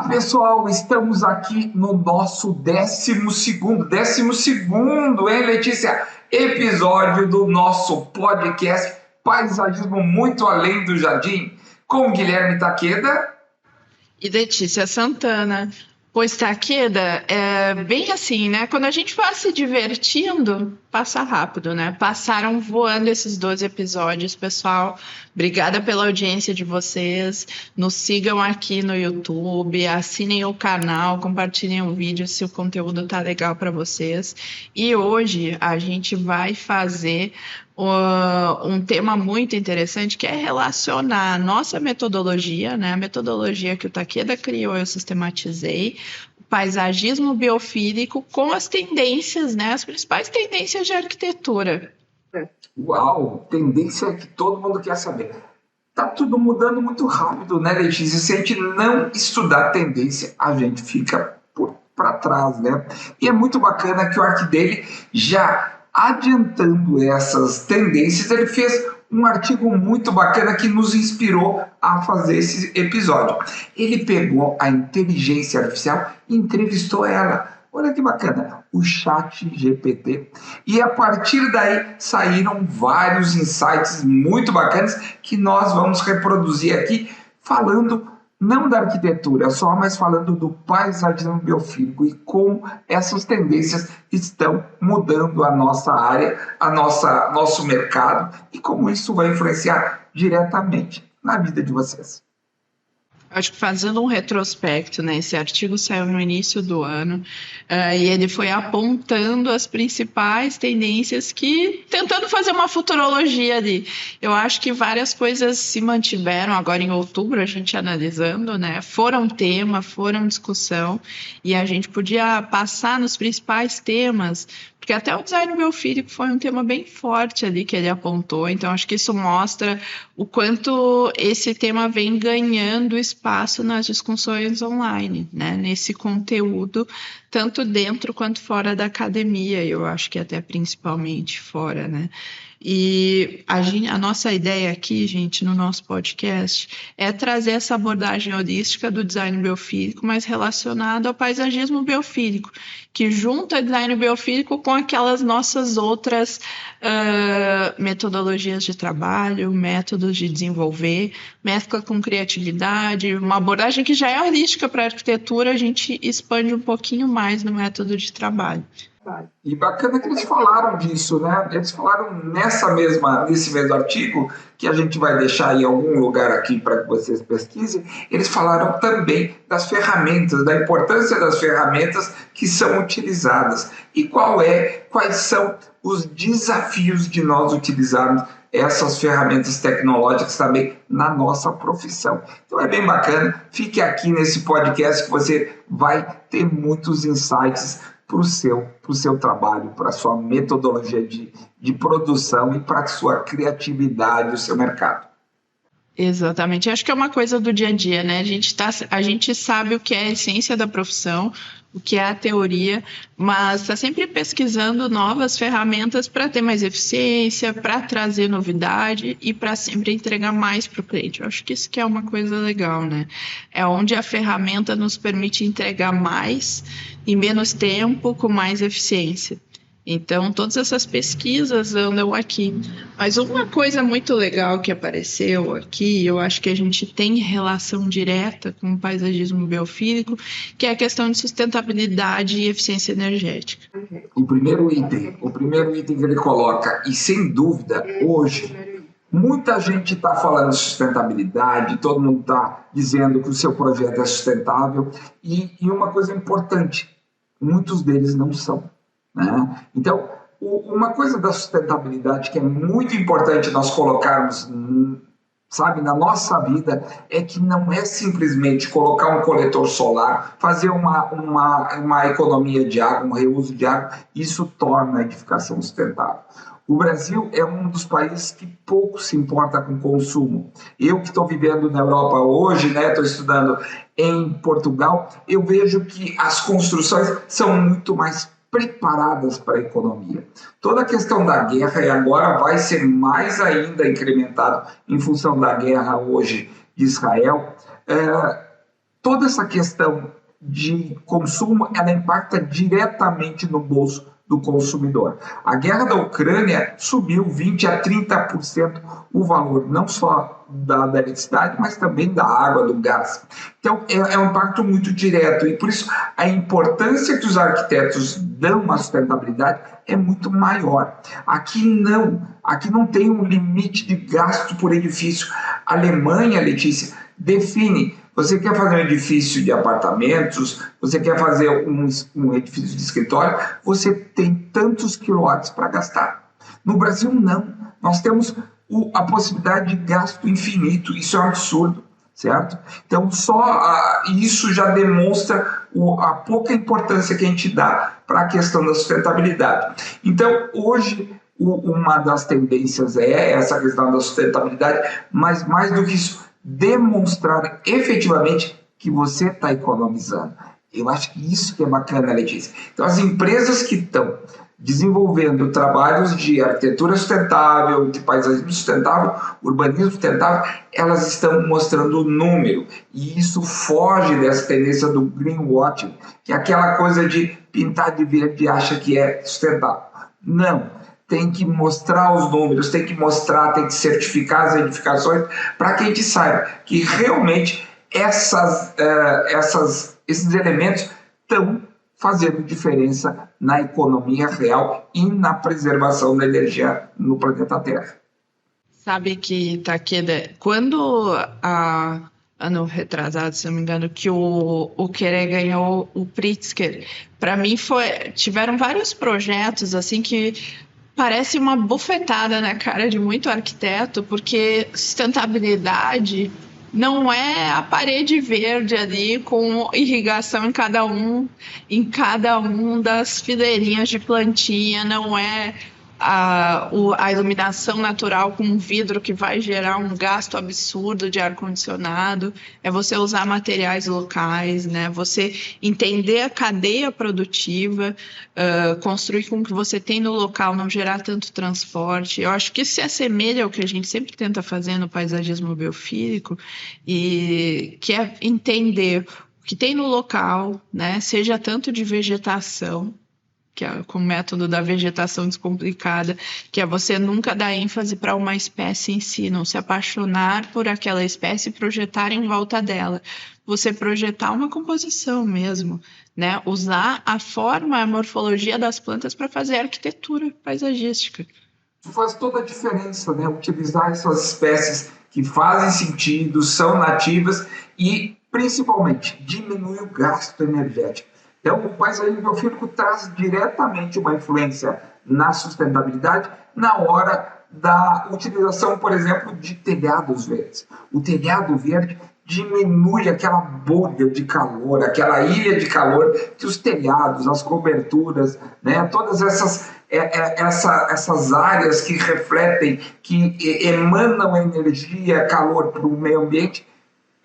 Olá, pessoal, estamos aqui no nosso décimo segundo, hein, Letícia? Episódio do nosso podcast Paisagismo Muito Além do Jardim, com Guilherme Takeda e Letícia Santana. Pois, Takeda, é bem assim, né? Quando a gente vai se divertindo, passa rápido, né? Passaram voando esses 12 episódios, pessoal. Obrigada pela audiência de vocês. Nos sigam aqui no YouTube, assinem o canal, compartilhem o vídeo se o conteúdo tá legal para vocês. E hoje a gente vai fazer um tema muito interessante, que é relacionar a nossa metodologia, né? A metodologia que o Takeda criou, eu sistematizei, o paisagismo biofílico com as tendências, né? As principais tendências de arquitetura. Uau, tendência que todo mundo quer saber. Tá tudo mudando muito rápido, né, Letícia? Se a gente não estudar tendência, a gente fica para trás, né? E é muito bacana que o arco dele, já adiantando essas tendências, ele fez um artigo muito bacana que nos inspirou a fazer esse episódio. Ele pegou a inteligência artificial e entrevistou ela. Olha que bacana, o ChatGPT. E a partir daí saíram vários insights muito bacanas que nós vamos reproduzir aqui, falando não da arquitetura só, mas falando do paisagismo biofílico e como essas tendências estão mudando a nossa área, nosso mercado e como isso vai influenciar diretamente na vida de vocês. Acho que fazendo um retrospecto, né? Esse artigo saiu no início do ano e ele foi apontando as principais tendências tentando fazer uma futurologia ali. Eu acho que várias coisas se mantiveram agora em outubro, a gente analisando, né? Foram tema, foram discussão e a gente podia passar nos principais temas, porque até o design biofílico foi um tema bem forte ali que ele apontou, então acho que isso mostra o quanto esse tema vem ganhando espaço nas discussões online, né? Nesse conteúdo, tanto dentro quanto fora da academia, eu acho que até principalmente fora, né? E a nossa ideia aqui, gente, no nosso podcast, é trazer essa abordagem holística do design biofílico, mas relacionado ao paisagismo biofílico, que junta design biofílico com aquelas nossas outras metodologias de trabalho, métodos de desenvolver, mescla com criatividade, uma abordagem que já é holística para a arquitetura, a gente expande um pouquinho mais no método de trabalho. E bacana que eles falaram disso, né? Eles falaram nesse mesmo artigo, que a gente vai deixar em algum lugar aqui para que vocês pesquisem, eles falaram também das ferramentas, da importância das ferramentas que são utilizadas e quais são os desafios de nós utilizarmos essas ferramentas tecnológicas também na nossa profissão. Então é bem bacana, fique aqui nesse podcast que você vai ter muitos insights para o seu trabalho, para a sua metodologia de produção e para a sua criatividade, o seu mercado. Exatamente, acho que é uma coisa do dia a dia, né? A gente sabe o que é a essência da profissão, o que é a teoria, mas está sempre pesquisando novas ferramentas para ter mais eficiência, para trazer novidade e para sempre entregar mais para o cliente. Eu acho que isso que é uma coisa legal, né? É onde a ferramenta nos permite entregar mais em menos tempo, com mais eficiência. Então, todas essas pesquisas andam aqui. Mas uma coisa muito legal que apareceu aqui, eu acho que a gente tem relação direta com o paisagismo biofílico, que é a questão de sustentabilidade e eficiência energética. O primeiro item que ele coloca, e sem dúvida, hoje, muita gente está falando de sustentabilidade, todo mundo está dizendo que o seu projeto é sustentável, e uma coisa importante, muitos deles não são. Né? Então, uma coisa da sustentabilidade que é muito importante nós colocarmos, sabe, na nossa vida, é que não é simplesmente colocar um coletor solar, fazer uma economia de água, um reuso de água, isso torna a edificação sustentável. O Brasil é um dos países que pouco se importa com consumo. Eu que estou vivendo na Europa hoje, né, estou estudando em Portugal, eu vejo que as construções são muito mais preparadas para a economia. Toda a questão da guerra, e agora vai ser mais ainda incrementado em função da guerra hoje de Israel, toda essa questão de consumo, ela impacta diretamente no bolso do consumidor. A guerra da Ucrânia subiu 20 a 30% o valor, não só da eletricidade, mas também da água, do gás. Então, é um impacto muito direto, e por isso a importância que os arquitetos dão à sustentabilidade é muito maior. Aqui não tem um limite de gasto por edifício. A Alemanha, Letícia, define: você quer fazer um edifício de apartamentos, você quer fazer um edifício de escritório, você tem tantos quilowatts para gastar. No Brasil, não. Nós temos a possibilidade de gasto infinito. Isso é um absurdo, certo? Então, isso já demonstra a pouca importância que a gente dá para a questão da sustentabilidade. Então, hoje, uma das tendências é essa questão da sustentabilidade, mas mais do que isso, demonstrar efetivamente que você está economizando. Eu acho que isso que é bacana, Letícia. Então, as empresas que estão desenvolvendo trabalhos de arquitetura sustentável, de paisagismo sustentável, urbanismo sustentável, elas estão mostrando o número. E isso foge dessa tendência do greenwashing, que é aquela coisa de pintar de verde e acha que é sustentável. Não. Tem que mostrar os números, tem que certificar as edificações para que a gente saiba que realmente esses elementos estão fazendo diferença na economia real e na preservação da energia no planeta Terra. Sabe que, Takeda, quando ano retrasado, se não me engano, que o Querer ganhou o Pritzker, para mim tiveram vários projetos assim que parece uma bufetada na cara de muito arquiteto, porque sustentabilidade não é a parede verde ali com irrigação em cada um das fileirinhas de plantinha, não é a iluminação natural com um vidro que vai gerar um gasto absurdo de ar-condicionado, é você usar materiais locais, né? Você entender a cadeia produtiva, construir com o que você tem no local, não gerar tanto transporte. Eu acho que isso se assemelha ao que a gente sempre tenta fazer no paisagismo biofílico, e que é entender o que tem no local, né? Seja tanto de vegetação, que é com o método da vegetação descomplicada, que é você nunca dar ênfase para uma espécie em si, não se apaixonar por aquela espécie e projetar em volta dela. Você projetar uma composição mesmo, né? Usar a forma, a morfologia das plantas para fazer arquitetura paisagística. Isso faz toda a diferença, né? Utilizar essas espécies que fazem sentido, são nativas e, principalmente, diminui o gasto energético. Então, o paisagismo biofílico traz diretamente uma influência na sustentabilidade na hora da utilização, por exemplo, de telhados verdes. O telhado verde diminui aquela bolha de calor, aquela ilha de calor que os telhados, as coberturas, né, todas essas áreas que refletem, que emanam energia, calor para o meio ambiente,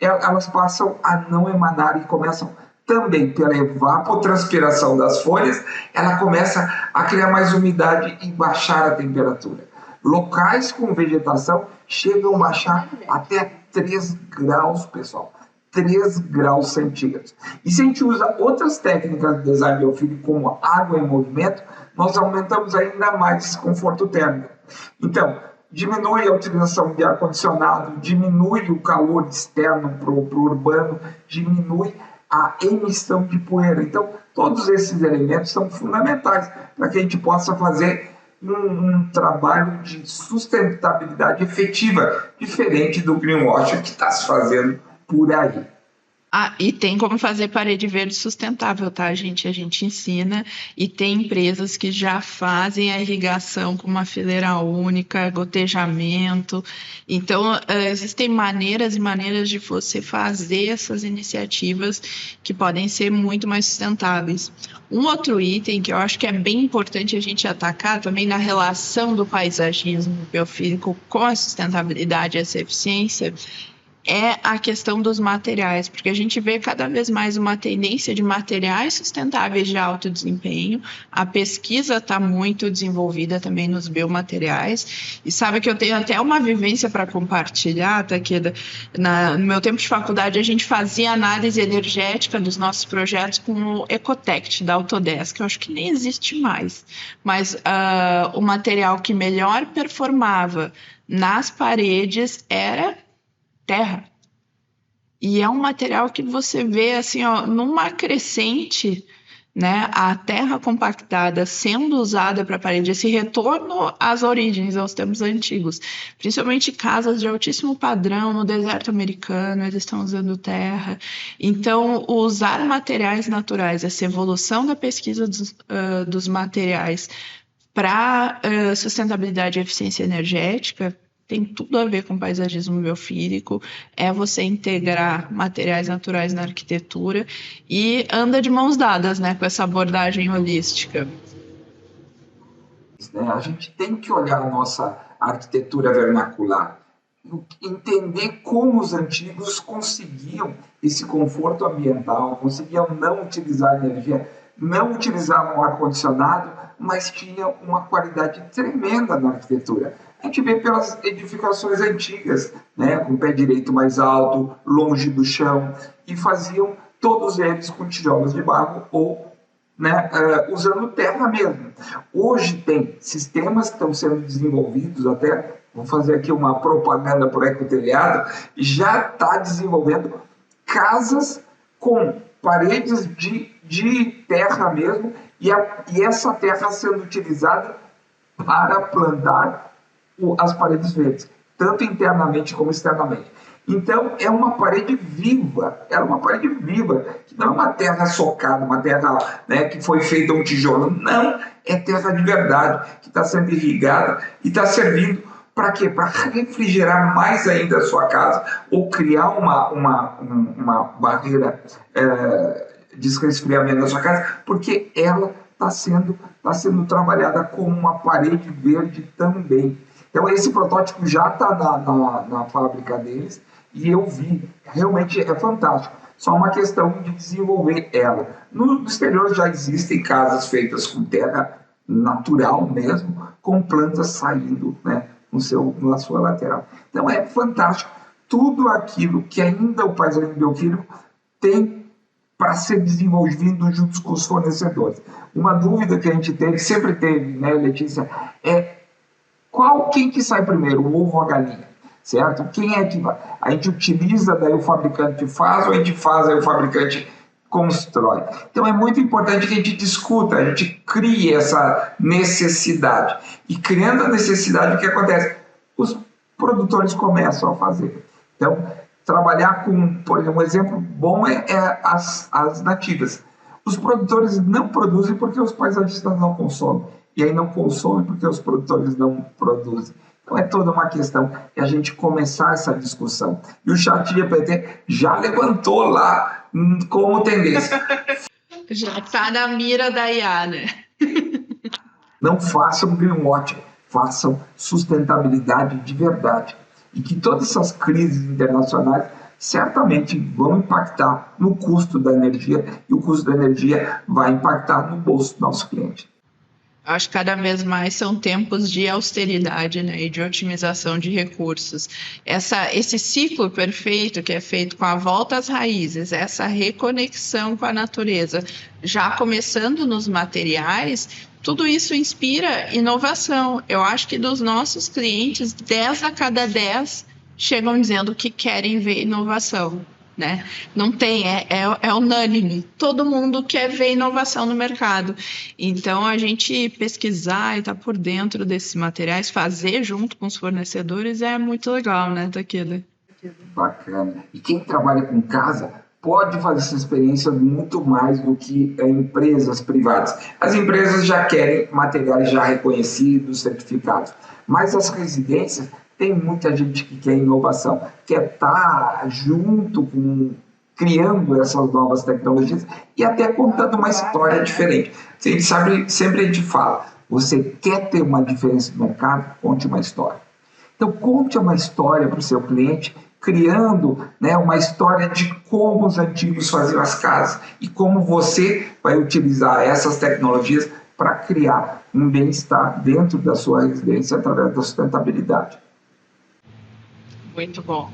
elas passam a não emanar e começam também pela evapotranspiração das folhas, ela começa a criar mais umidade e baixar a temperatura. Locais com vegetação chegam a baixar até 3 graus, pessoal. 3 graus centígrados. E se a gente usa outras técnicas de design biofílico, como água em movimento, nós aumentamos ainda mais esse conforto térmico. Então, diminui a utilização de ar-condicionado, diminui o calor externo para o urbano, diminui a emissão de poeira. Então, todos esses elementos são fundamentais para que a gente possa fazer um trabalho de sustentabilidade efetiva, diferente do greenwashing que está se fazendo por aí. E tem como fazer parede verde sustentável, tá, gente? A gente ensina, e tem empresas que já fazem a irrigação com uma fileira única, gotejamento. Então, existem maneiras e maneiras de você fazer essas iniciativas que podem ser muito mais sustentáveis. Um outro item que eu acho que é bem importante a gente atacar também na relação do paisagismo biofílico com a sustentabilidade e essa eficiência é a questão dos materiais, porque a gente vê cada vez mais uma tendência de materiais sustentáveis de alto desempenho. A pesquisa está muito desenvolvida também nos biomateriais. E sabe que eu tenho até uma vivência para compartilhar, Takeda. No meu tempo de faculdade, a gente fazia análise energética dos nossos projetos com o Ecotect, da Autodesk, que eu acho que nem existe mais. Mas o material que melhor performava nas paredes era terra. E é um material que você vê assim, ó, numa crescente, né, a terra compactada sendo usada para a parede, esse retorno às origens, aos tempos antigos, principalmente casas de altíssimo padrão no deserto americano, eles estão usando terra. Então, usar materiais naturais, essa evolução da pesquisa dos materiais para sustentabilidade e eficiência energética tem tudo a ver com paisagismo biofílico, é você integrar materiais naturais na arquitetura e anda de mãos dadas, né, com essa abordagem holística. A gente tem que olhar a nossa arquitetura vernacular, entender como os antigos conseguiam esse conforto ambiental, conseguiam não utilizar energia, não utilizavam ar-condicionado, mas tinha uma qualidade tremenda na arquitetura. A gente vê pelas edificações antigas, né, com o pé direito mais alto, longe do chão, e faziam todos eles com tijolos de barro ou, né, usando terra mesmo. Hoje tem sistemas que estão sendo desenvolvidos, até vou fazer aqui uma propaganda para o Ecotelhado, já está desenvolvendo casas com paredes de terra mesmo, e essa terra sendo utilizada para plantar as paredes verdes, tanto internamente como externamente. Então, é uma parede viva, que não é uma terra socada, uma terra, né, que foi feita um tijolo, não, é terra de verdade, que está sendo irrigada e está servindo para quê? Para refrigerar mais ainda a sua casa ou criar uma barreira de resfriamento na sua casa, porque ela está sendo trabalhada como uma parede verde também. Então, esse protótipo já está na fábrica deles e eu vi, realmente é fantástico. Só uma questão de desenvolver ela. No exterior já existem casas feitas com terra natural mesmo, com plantas saindo, né, na sua lateral. Então, é fantástico. Tudo aquilo que ainda o paisagismo biofílico tem para ser desenvolvido juntos com os fornecedores. Uma dúvida que a gente teve, sempre teve, né, Letícia, é quem que sai primeiro, o ovo ou a galinha, certo? Quem é que vai? A gente utiliza, daí o fabricante faz, ou a gente faz, aí o fabricante constrói. Então é muito importante que a gente discuta, a gente crie essa necessidade. E criando a necessidade, o que acontece? Os produtores começam a fazer. Então, trabalhar com, por exemplo, um exemplo bom é as nativas. Os produtores não produzem porque os paisagistas não consomem. E aí não consomem porque os produtores não produzem. Então é toda uma questão de a gente começar essa discussão. E o ChatGPT já levantou lá como tendência. Já está na mira da IA, né? Não façam greenwashing, façam sustentabilidade de verdade. E que todas essas crises internacionais certamente vão impactar no custo da energia, e o custo da energia vai impactar no bolso do nosso cliente. Acho que cada vez mais são tempos de austeridade, né, e de otimização de recursos. Esse ciclo perfeito que é feito com a volta às raízes, essa reconexão com a natureza, já começando nos materiais, tudo isso inspira inovação. Eu acho que dos nossos clientes, 10 a cada 10 chegam dizendo que querem ver inovação. Né? Não tem, é unânime. Todo mundo quer ver inovação no mercado. Então, a gente pesquisar e estar por dentro desses materiais, fazer junto com os fornecedores é muito legal, né, Takeda? Bacana. E quem trabalha com casa pode fazer essa experiência muito mais do que empresas privadas. As empresas já querem materiais já reconhecidos, certificados, mas as residências, tem muita gente que quer inovação, quer estar junto com criando essas novas tecnologias e até contando uma história diferente. A gente sabe, sempre a gente fala, você quer ter uma diferença no mercado, conte uma história. Então, conte uma história para o seu cliente, criando, né, uma história de como os antigos faziam as casas e como você vai utilizar essas tecnologias para criar um bem-estar dentro da sua residência através da sustentabilidade. Muito bom.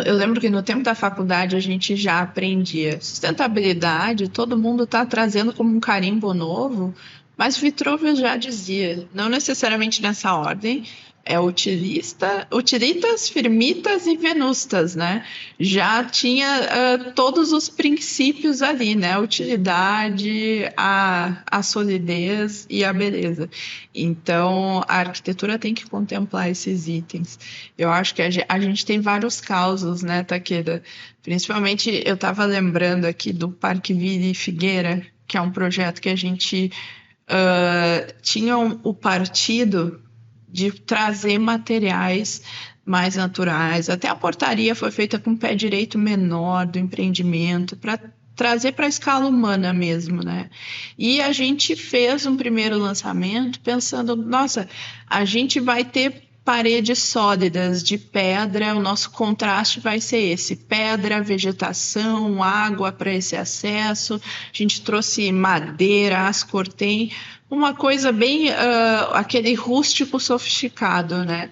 Eu lembro que no tempo da faculdade a gente já aprendia sustentabilidade, todo mundo está trazendo como um carimbo novo, mas Vitruvius já dizia, não necessariamente nessa ordem, é utilitas, firmitas e venustas, né? Já tinha todos os princípios ali, né? A utilidade, a solidez e a beleza. Então, a arquitetura tem que contemplar esses itens. Eu acho que a gente tem vários causos, né, Takeda? Principalmente, eu estava lembrando aqui do Parque Vila Figueira, que é um projeto que a gente tinha o partido de trazer materiais mais naturais. Até a portaria foi feita com o pé direito menor do empreendimento, para trazer para a escala humana mesmo, né? E a gente fez um primeiro lançamento pensando, nossa, a gente vai ter paredes sólidas de pedra, o nosso contraste vai ser esse, pedra, vegetação, água para esse acesso, a gente trouxe madeira, ascortem, uma coisa bem, aquele rústico sofisticado, né?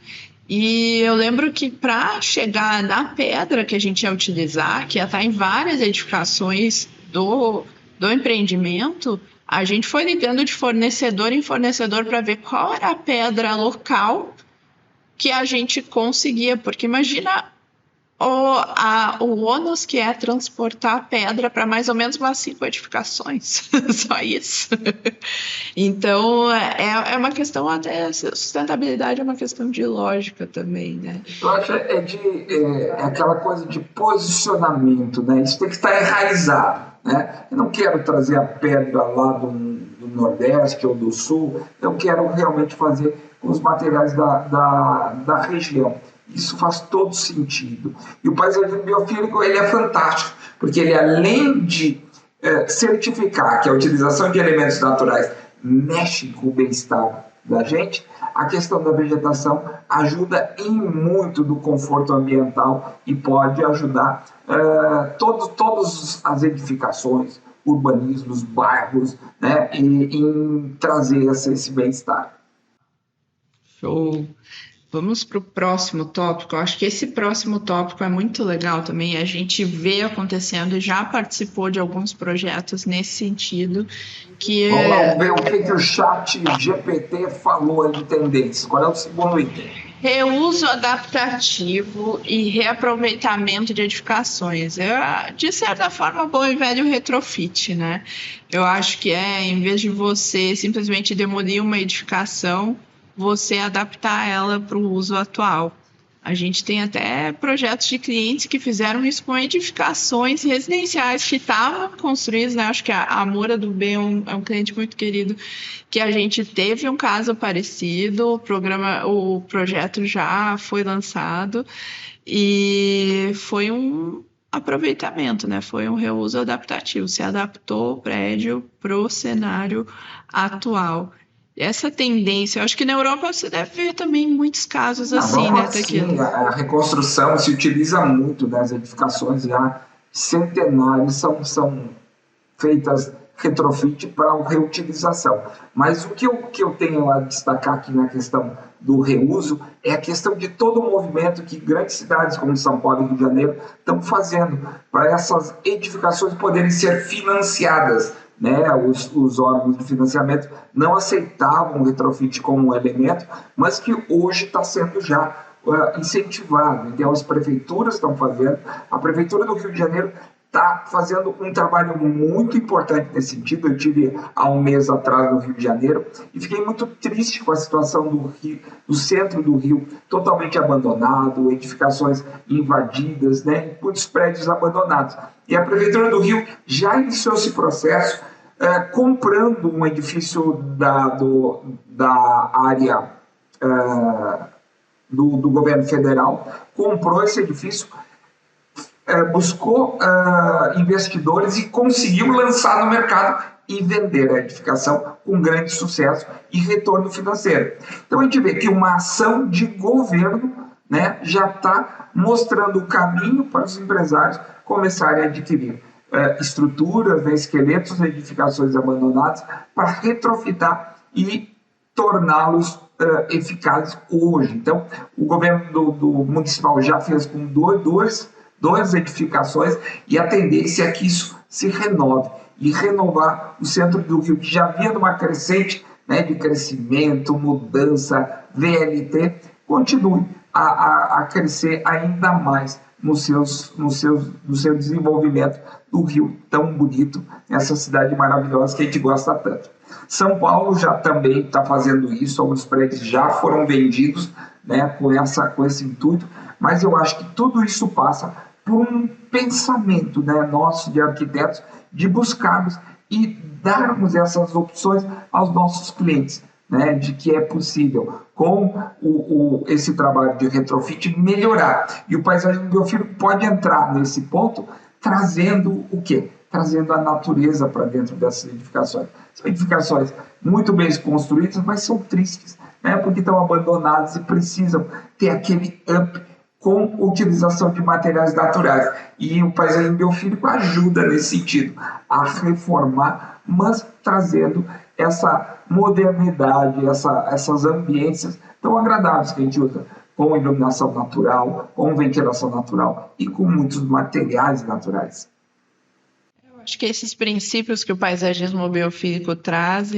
E eu lembro que para chegar na pedra que a gente ia utilizar, que ia estar em várias edificações do empreendimento, a gente foi ligando de fornecedor em fornecedor para ver qual era a pedra local que a gente conseguia, porque imagina o ônus que é transportar a pedra para mais ou menos umas 5 edificações, só isso. Então, é uma questão até, sustentabilidade é uma questão de lógica também, né? Eu acho é aquela coisa de posicionamento, né? Isso tem que estar enraizado, né? Eu não quero trazer a pedra lá do Nordeste ou do Sul, eu quero realmente fazer com os materiais da região. Isso faz todo sentido. E o paisagismo biofílico, ele é fantástico, porque ele, além de certificar que a utilização de elementos naturais mexe com o bem-estar da gente, a questão da vegetação ajuda em muito do conforto ambiental e pode ajudar todas as edificações, urbanismos, bairros, né, em trazer esse bem-estar. Show! Vamos para o próximo tópico. Eu acho que esse próximo tópico é muito legal também. A gente vê acontecendo e já participou de alguns projetos nesse sentido. Vamos lá ver o que o chat GPT falou de tendências. Qual é o segundo item? Reuso adaptativo e reaproveitamento de edificações. De certa forma, bom e velho retrofit, né? Eu acho que em vez de você simplesmente demolir uma edificação, você adaptar ela para o uso atual. A gente tem até projetos de clientes que fizeram isso com edificações residenciais que estavam construídas, né? Acho que a Amora do B é um cliente muito querido, que a gente teve um caso parecido, o projeto já foi lançado e foi um aproveitamento, né? Foi um reuso adaptativo, se adaptou o prédio para o cenário atual. Essa tendência, eu acho que na Europa você deve ver também muitos casos assim, né, Takeda? Sim, a reconstrução se utiliza muito, né? As edificações já centenárias são feitas retrofit para a reutilização. Mas o que eu tenho a destacar aqui na questão do reuso é a questão de todo o movimento que grandes cidades como São Paulo e Rio de Janeiro estão fazendo para essas edificações poderem ser financiadas, né? Os órgãos de financiamento não aceitavam o retrofit como elemento, mas que hoje está sendo já incentivado. Então, as prefeituras estão fazendo, a Prefeitura do Rio de Janeiro está fazendo um trabalho muito importante nesse sentido. Eu tive há um mês atrás no Rio de Janeiro e fiquei muito triste com a situação do centro do Rio totalmente abandonado, edificações invadidas, né, muitos prédios abandonados. E a Prefeitura do Rio já iniciou esse processo comprando um edifício da área do governo federal, comprou esse edifício, buscou investidores e conseguiu lançar no mercado e vender a edificação com grande sucesso e retorno financeiro. Então a gente vê que uma ação de governo né, já está mostrando o caminho para os empresários começarem a adquirir estruturas, né, esqueletos, edificações abandonadas para retrofitar e torná-los eficazes hoje. Então, o governo do municipal já fez com duas edificações e a tendência é que isso se renove e renovar o centro do Rio, que já vinha numa crescente, né, de crescimento, mudança, VLT, continue a crescer ainda mais no seu desenvolvimento do Rio tão bonito, essa cidade maravilhosa que a gente gosta tanto. São Paulo já também está fazendo isso, alguns prédios já foram vendidos, né, com esse intuito, mas eu acho que tudo isso passa por um pensamento, né, nosso de arquitetos, de buscarmos e darmos essas opções aos nossos clientes, né, de que é possível, com esse trabalho de retrofit, melhorar. E o paisagismo biofílico pode entrar nesse ponto, trazendo o quê? Trazendo a natureza para dentro dessas edificações. São edificações muito bem construídas, mas são tristes, né, porque estão abandonadas e precisam ter aquele up com utilização de materiais naturais. E o paisagismo biofílico ajuda nesse sentido, a reformar, mas trazendo essa modernidade, essas ambiências tão agradáveis que a gente usa, com iluminação natural, com ventilação natural e com muitos materiais naturais. Acho que esses princípios que o paisagismo biofílico traz,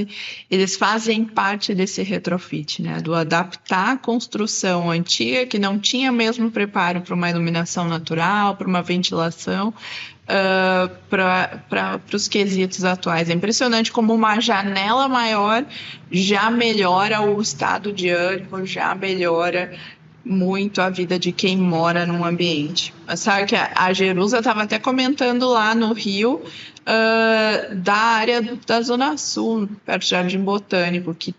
eles fazem parte desse retrofit, né? Do adaptar a construção antiga, que não tinha mesmo preparo para uma iluminação natural, para uma ventilação, para os quesitos atuais. É impressionante como uma janela maior já melhora o estado de ânimo, já melhora muito a vida de quem mora num ambiente. Mas sabe que a Jerusa estava até comentando lá no Rio, da área da Zona Sul, perto do Jardim Botânico, que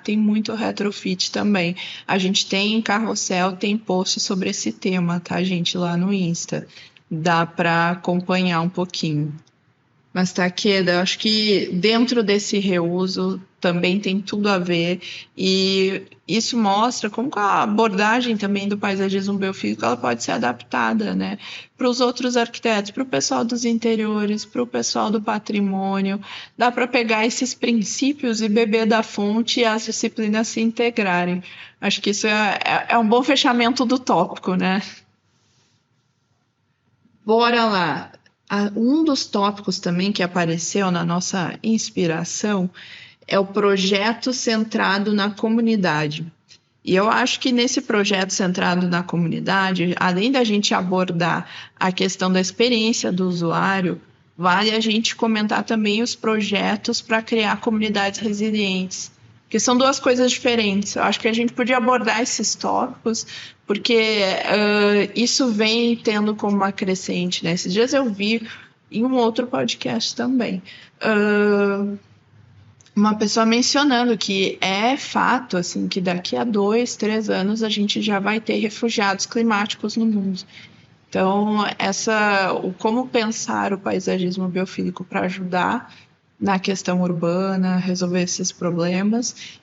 tem muito retrofit também. A gente tem carrossel, tem post sobre esse tema, tá, gente, lá no Insta. Dá para acompanhar um pouquinho. Mas, Takeda, eu acho que dentro desse reuso também tem tudo a ver, e isso mostra como a abordagem também do paisagismo biofílico ela pode ser adaptada, né, para os outros arquitetos, para o pessoal dos interiores, para o pessoal do patrimônio. Dá para pegar esses princípios e beber da fonte e as disciplinas se integrarem. Acho que isso é um bom fechamento do tópico, né? Bora lá. Um dos tópicos também que apareceu na nossa inspiração é o projeto centrado na comunidade. E eu acho que nesse projeto centrado na comunidade, além da gente abordar a questão da experiência do usuário, vale a gente comentar também os projetos para criar comunidades resilientes, que são duas coisas diferentes. Eu acho que a gente podia abordar esses tópicos, porque isso vem tendo como uma crescente, né? Esses dias eu vi em um outro podcast também, uma pessoa mencionando que é fato, assim, que daqui a 2, 3 anos a gente já vai ter refugiados climáticos no mundo. Então, como pensar o paisagismo biofílico para ajudar na questão urbana, resolver esses problemas.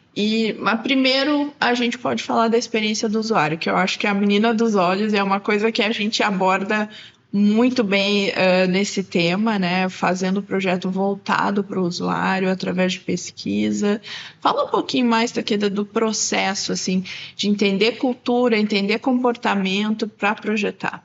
Mas primeiro a gente pode falar da experiência do usuário, que eu acho que a menina dos olhos é uma coisa que a gente aborda muito bem nesse tema, né? Fazendo o projeto voltado para o usuário através de pesquisa. Fala um pouquinho mais, Takeda, do processo, assim, de entender cultura, entender comportamento para projetar.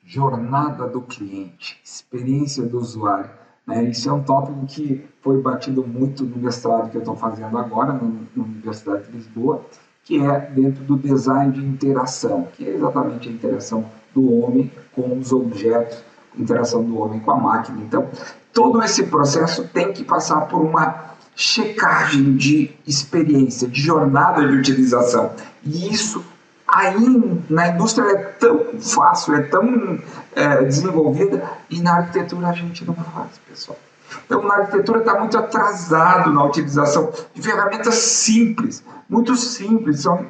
Jornada do cliente, experiência do usuário, né? Isso é um tópico que foi batido muito no mestrado que eu estou fazendo agora, na Universidade de Lisboa, que é dentro do design de interação, que é exatamente a interação do homem com os objetos, interação do homem com a máquina. Então, todo esse processo tem que passar por uma checagem de experiência, de jornada de utilização. E isso aí na indústria é tão fácil, é tão desenvolvida, e na arquitetura a gente não faz, pessoal. Então, na arquitetura está muito atrasado na utilização de ferramentas simples, muito simples. São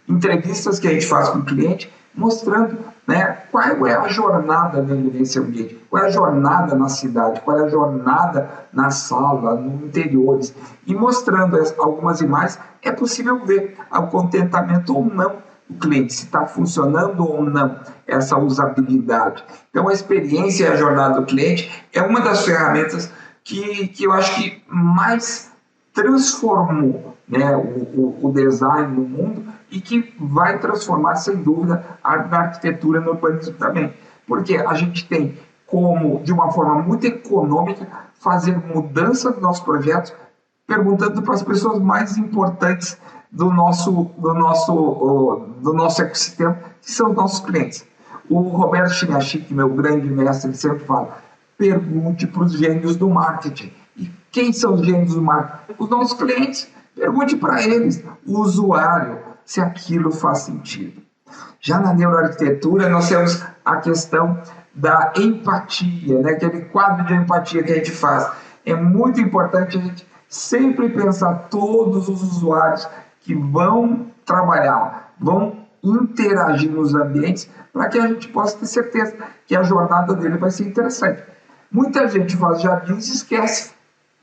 entrevistas que a gente faz com o cliente, mostrando, né, qual é a jornada nesse ambiente, qual é a jornada na cidade, qual é a jornada na sala, no interiores. E mostrando algumas imagens, é possível ver o contentamento ou não o cliente, se está funcionando ou não essa usabilidade. Então, a experiência e a jornada do cliente é uma das ferramentas que eu acho que mais transformou, né, o design no mundo e que vai transformar, sem dúvida, na arquitetura e no urbanismo também. Porque a gente tem como, de uma forma muito econômica, fazer mudança nos nossos projetos, perguntando para as pessoas mais importantes do nosso ecossistema, que são os nossos clientes. O Roberto Chinachique, meu grande mestre, ele sempre fala: pergunte para os gênios do marketing. E quem são os gênios do marketing? Os nossos clientes. Pergunte para eles, o usuário, se aquilo faz sentido. Já na neuroarquitetura, nós temos a questão da empatia, né? Aquele quadro de empatia que a gente faz. É muito importante a gente sempre pensar todos os usuários que vão trabalhar, vão interagir nos ambientes, para que a gente possa ter certeza que a jornada dele vai ser interessante. Muita gente faz jardins e esquece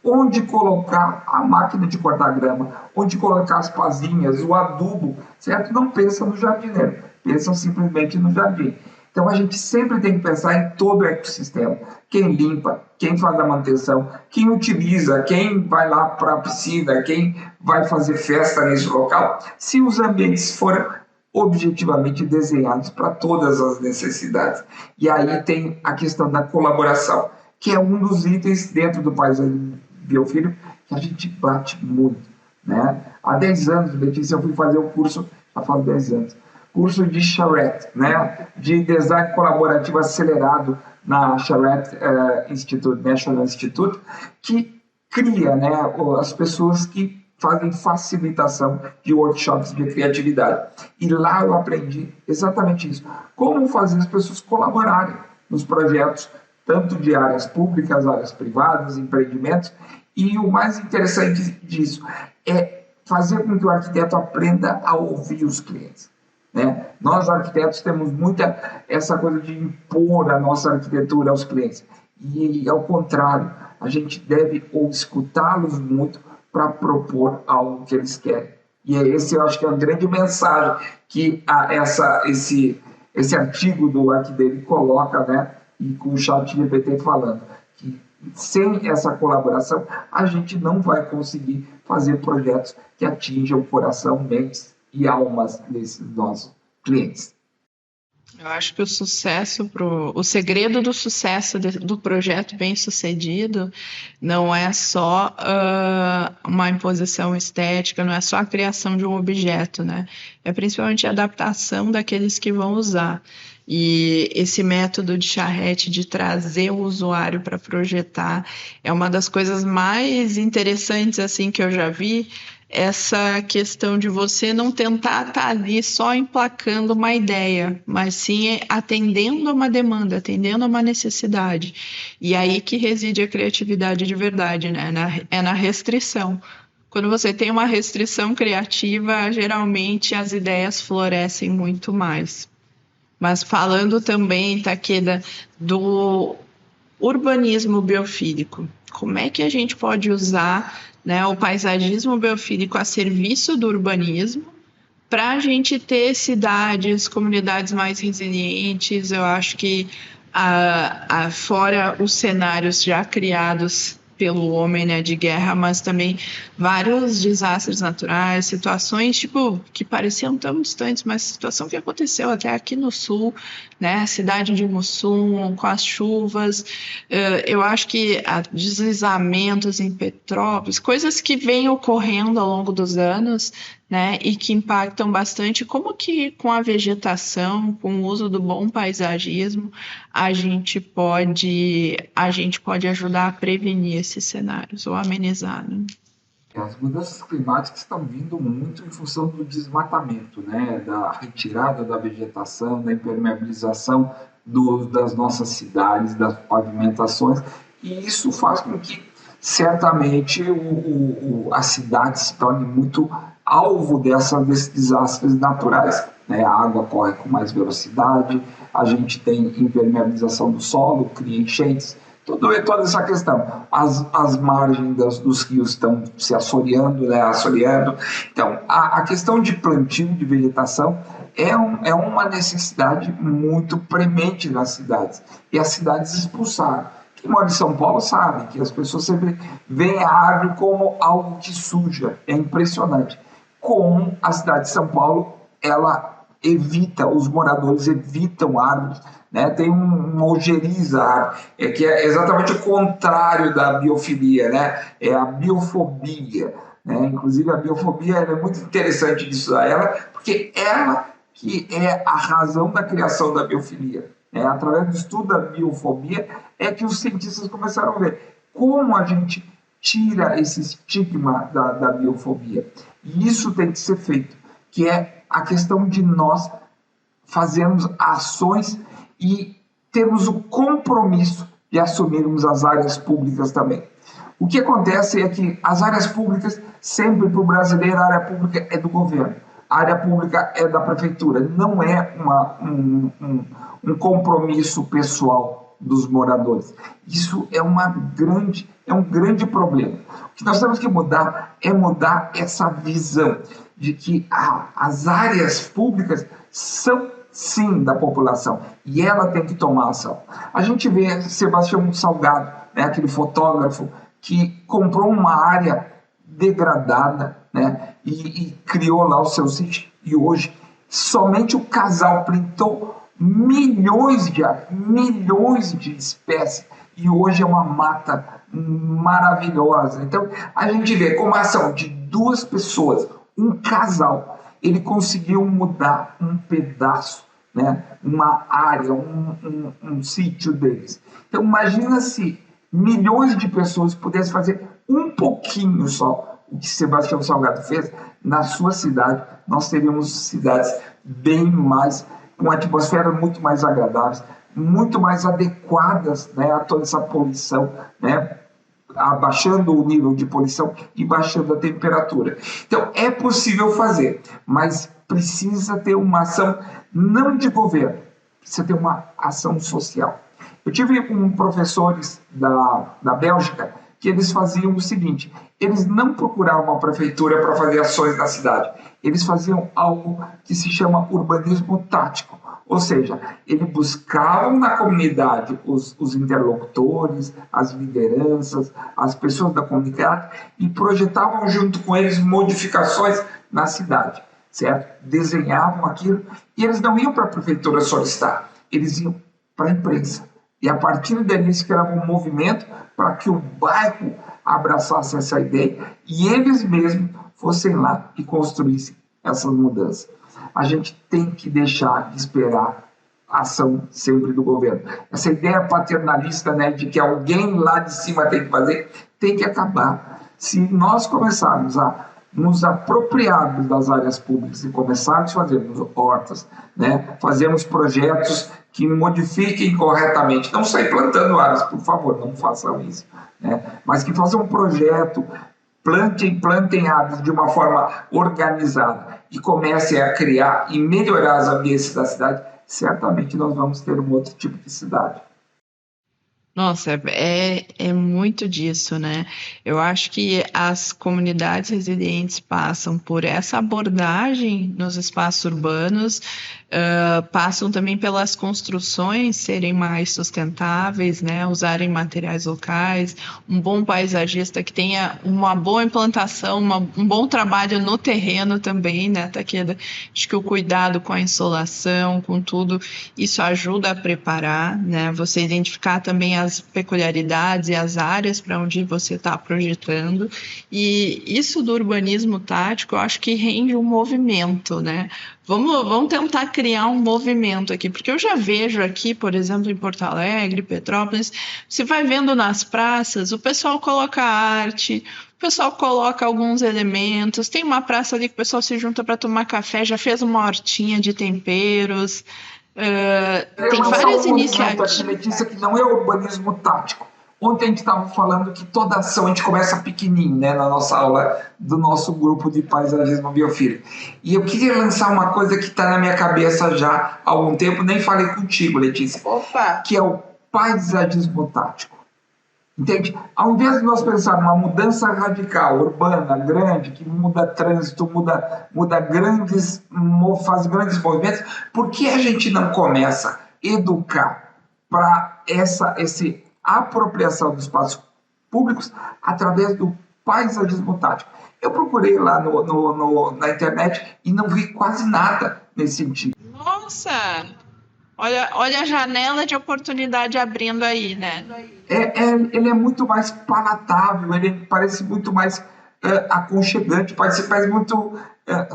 onde colocar a máquina de cortar grama, onde colocar as pazinhas, o adubo, certo? Não pensa no jardineiro, pensam simplesmente no jardim. Então a gente sempre tem que pensar em todo o ecossistema. Quem limpa, quem faz a manutenção, quem utiliza, quem vai lá para a piscina, quem vai fazer festa nesse local, se os ambientes forem objetivamente desenhados para todas as necessidades. E aí tem a questão da colaboração, que é um dos itens dentro do Paisagismo Biofílico que a gente bate muito, né? Há 10 anos, Letícia, eu fui fazer o curso, já faz 10 anos, curso de Charrette, né? De design colaborativo acelerado na Charrette Institute, National Institute, que cria, né, as pessoas que fazem facilitação de workshops de criatividade. E lá eu aprendi exatamente isso. Como fazer as pessoas colaborarem nos projetos, tanto de áreas públicas, áreas privadas, empreendimentos. E o mais interessante disso é fazer com que o arquiteto aprenda a ouvir os clientes, né? Nós, arquitetos, temos muita essa coisa de impor a nossa arquitetura aos clientes. E, ao contrário, a gente deve escutá-los muito para propor algo que eles querem. E esse, eu acho que é a grande mensagem que esse artigo do Arquidele coloca, né? E com o ChatGPT falando que sem essa colaboração a gente não vai conseguir fazer projetos que atinjam o coração, mentes e almas desses nossos clientes. Eu acho que o segredo do sucesso do projeto bem-sucedido não é só uma imposição estética, não é só a criação de um objeto, né? É principalmente a adaptação daqueles que vão usar. E esse método de Charrette de trazer o usuário para projetar é uma das coisas mais interessantes assim que eu já vi. Essa questão de você não tentar estar ali só emplacando uma ideia, mas sim atendendo a uma demanda, atendendo a uma necessidade. E aí que reside a criatividade de verdade, né? É na restrição. Quando você tem uma restrição criativa, geralmente as ideias florescem muito mais. Mas falando também, Takeda, do urbanismo biofílico, como é que a gente pode usar, né, o paisagismo biofílico a serviço do urbanismo para a gente ter cidades, comunidades mais resilientes? Eu acho que fora os cenários já criados pelo homem, né, de guerra, mas também vários desastres naturais, situações tipo que pareciam tão distantes, mas situação que aconteceu até aqui no sul, né, a cidade de Mussum, com as chuvas, eu acho que deslizamentos em Petrópolis, coisas que vêm ocorrendo ao longo dos anos, né, e que impactam bastante. Como que com a vegetação, com o uso do bom paisagismo, a gente pode ajudar a prevenir esses cenários ou amenizar, né? As mudanças climáticas estão vindo muito em função do desmatamento, né? Da retirada da vegetação, da impermeabilização das nossas cidades, das pavimentações, e isso faz com que certamente a cidade se torne muito alvo desses desastres naturais, né? A água corre com mais velocidade, a gente tem impermeabilização do solo, cria enchentes, toda essa questão. As margens dos rios estão se assoreando, né, assoreando. Então, a questão de plantio de vegetação é uma necessidade muito premente nas cidades. E as cidades expulsaram. Quem mora em São Paulo sabe que as pessoas sempre veem a árvore como algo que suja. É impressionante como a cidade de São Paulo, ela evita, os moradores evitam árvores, né? Tem uma ojeriza à árvore, que é exatamente o contrário da biofilia, né? É a biofobia, né? Inclusive a biofobia é muito interessante de estudar ela, porque ela que é a razão da criação da biofilia. Através do estudo da biofobia é que os cientistas começaram a ver como a gente tira esse estigma da biofobia. E isso tem que ser feito, que é a questão de nós fazermos ações e termos o compromisso de assumirmos as áreas públicas também. O que acontece é que as áreas públicas, sempre para o brasileiro, a área pública é do governo. A área pública é da prefeitura, não é um compromisso pessoal dos moradores. Isso é um grande problema. O que nós temos que mudar é mudar essa visão de que as áreas públicas são, sim, da população e ela tem que tomar ação. A gente vê Sebastião Salgado, né, aquele fotógrafo que comprou uma área degradada, né, e criou lá o seu sítio. E hoje, somente o casal plantou milhões de espécies. E hoje é uma mata maravilhosa. Então, a gente vê como a ação de duas pessoas, um casal, ele conseguiu mudar um pedaço, né, uma área, um sítio deles. Então, imagina se milhões de pessoas pudessem fazer um pouquinho só o que Sebastião Salgado fez na sua cidade. Nós teríamos cidades bem mais, com atmosferas muito mais agradáveis, muito mais adequadas, né, a toda essa poluição, né, abaixando o nível de poluição e baixando a temperatura. Então, é possível fazer, mas precisa ter uma ação não de governo, precisa ter uma ação social. Eu tive professores da Bélgica que eles faziam o seguinte: eles não procuravam a prefeitura para fazer ações na cidade, eles faziam algo que se chama urbanismo tático, ou seja, eles buscavam na comunidade os interlocutores, as lideranças, as pessoas da comunidade e projetavam junto com eles modificações na cidade, certo? Desenhavam aquilo e eles não iam para a prefeitura solicitar, eles iam para a imprensa. E a partir daí eles criavam um movimento para que o bairro abraçasse essa ideia e eles mesmos fossem lá e construíssem essas mudanças. A gente tem que deixar de esperar a ação sempre do governo. Essa ideia paternalista, né, de que alguém lá de cima tem que fazer, tem que acabar. Se nós começarmos a nos apropriarmos das áreas públicas e começarmos a fazermos hortas, né, fazermos projetos que modifiquem corretamente, não sair plantando árvores, por favor, não façam isso, né, mas que façam um projeto, plantem árvores de uma forma organizada e comecem a criar e melhorar as ambientes da cidade, certamente nós vamos ter um outro tipo de cidade. Nossa, é muito disso, né? Eu acho que as comunidades resilientes passam por essa abordagem nos espaços urbanos, passam também pelas construções serem mais sustentáveis, né? Usarem materiais locais, um bom paisagista que tenha uma boa implantação, um bom trabalho no terreno também, né, Takeda? Acho que o cuidado com a insolação, com tudo, isso ajuda a preparar, né? Você identificar também as peculiaridades e as áreas para onde você está projetando. E isso do urbanismo tático, eu acho que rende um movimento, né? Vamos tentar criar um movimento aqui, porque eu já vejo aqui, por exemplo, em Porto Alegre, Petrópolis, você vai vendo nas praças, o pessoal coloca arte, o pessoal coloca alguns elementos, tem uma praça ali que o pessoal se junta para tomar café, já fez uma hortinha de temperos. Tem várias iniciativas. Letícia, que não é urbanismo tático. Ontem a gente estava falando que toda ação a gente começa pequenininho, né, na nossa aula do nosso grupo de paisagismo biofílico. E eu queria lançar uma coisa que está na minha cabeça já há algum tempo, nem falei contigo, Letícia. Opa! Que é o paisagismo tático. Entende? Ao invés de nós pensar numa mudança radical, urbana, grande, que muda trânsito, muda faz grandes movimentos, por que a gente não começa a educar para essa apropriação dos espaços públicos através do paisagismo tático? Eu procurei lá na internet e não vi quase nada nesse sentido. Nossa! Olha a janela de oportunidade abrindo aí, né? Ele é muito mais palatável, ele parece muito mais aconchegante, parece muito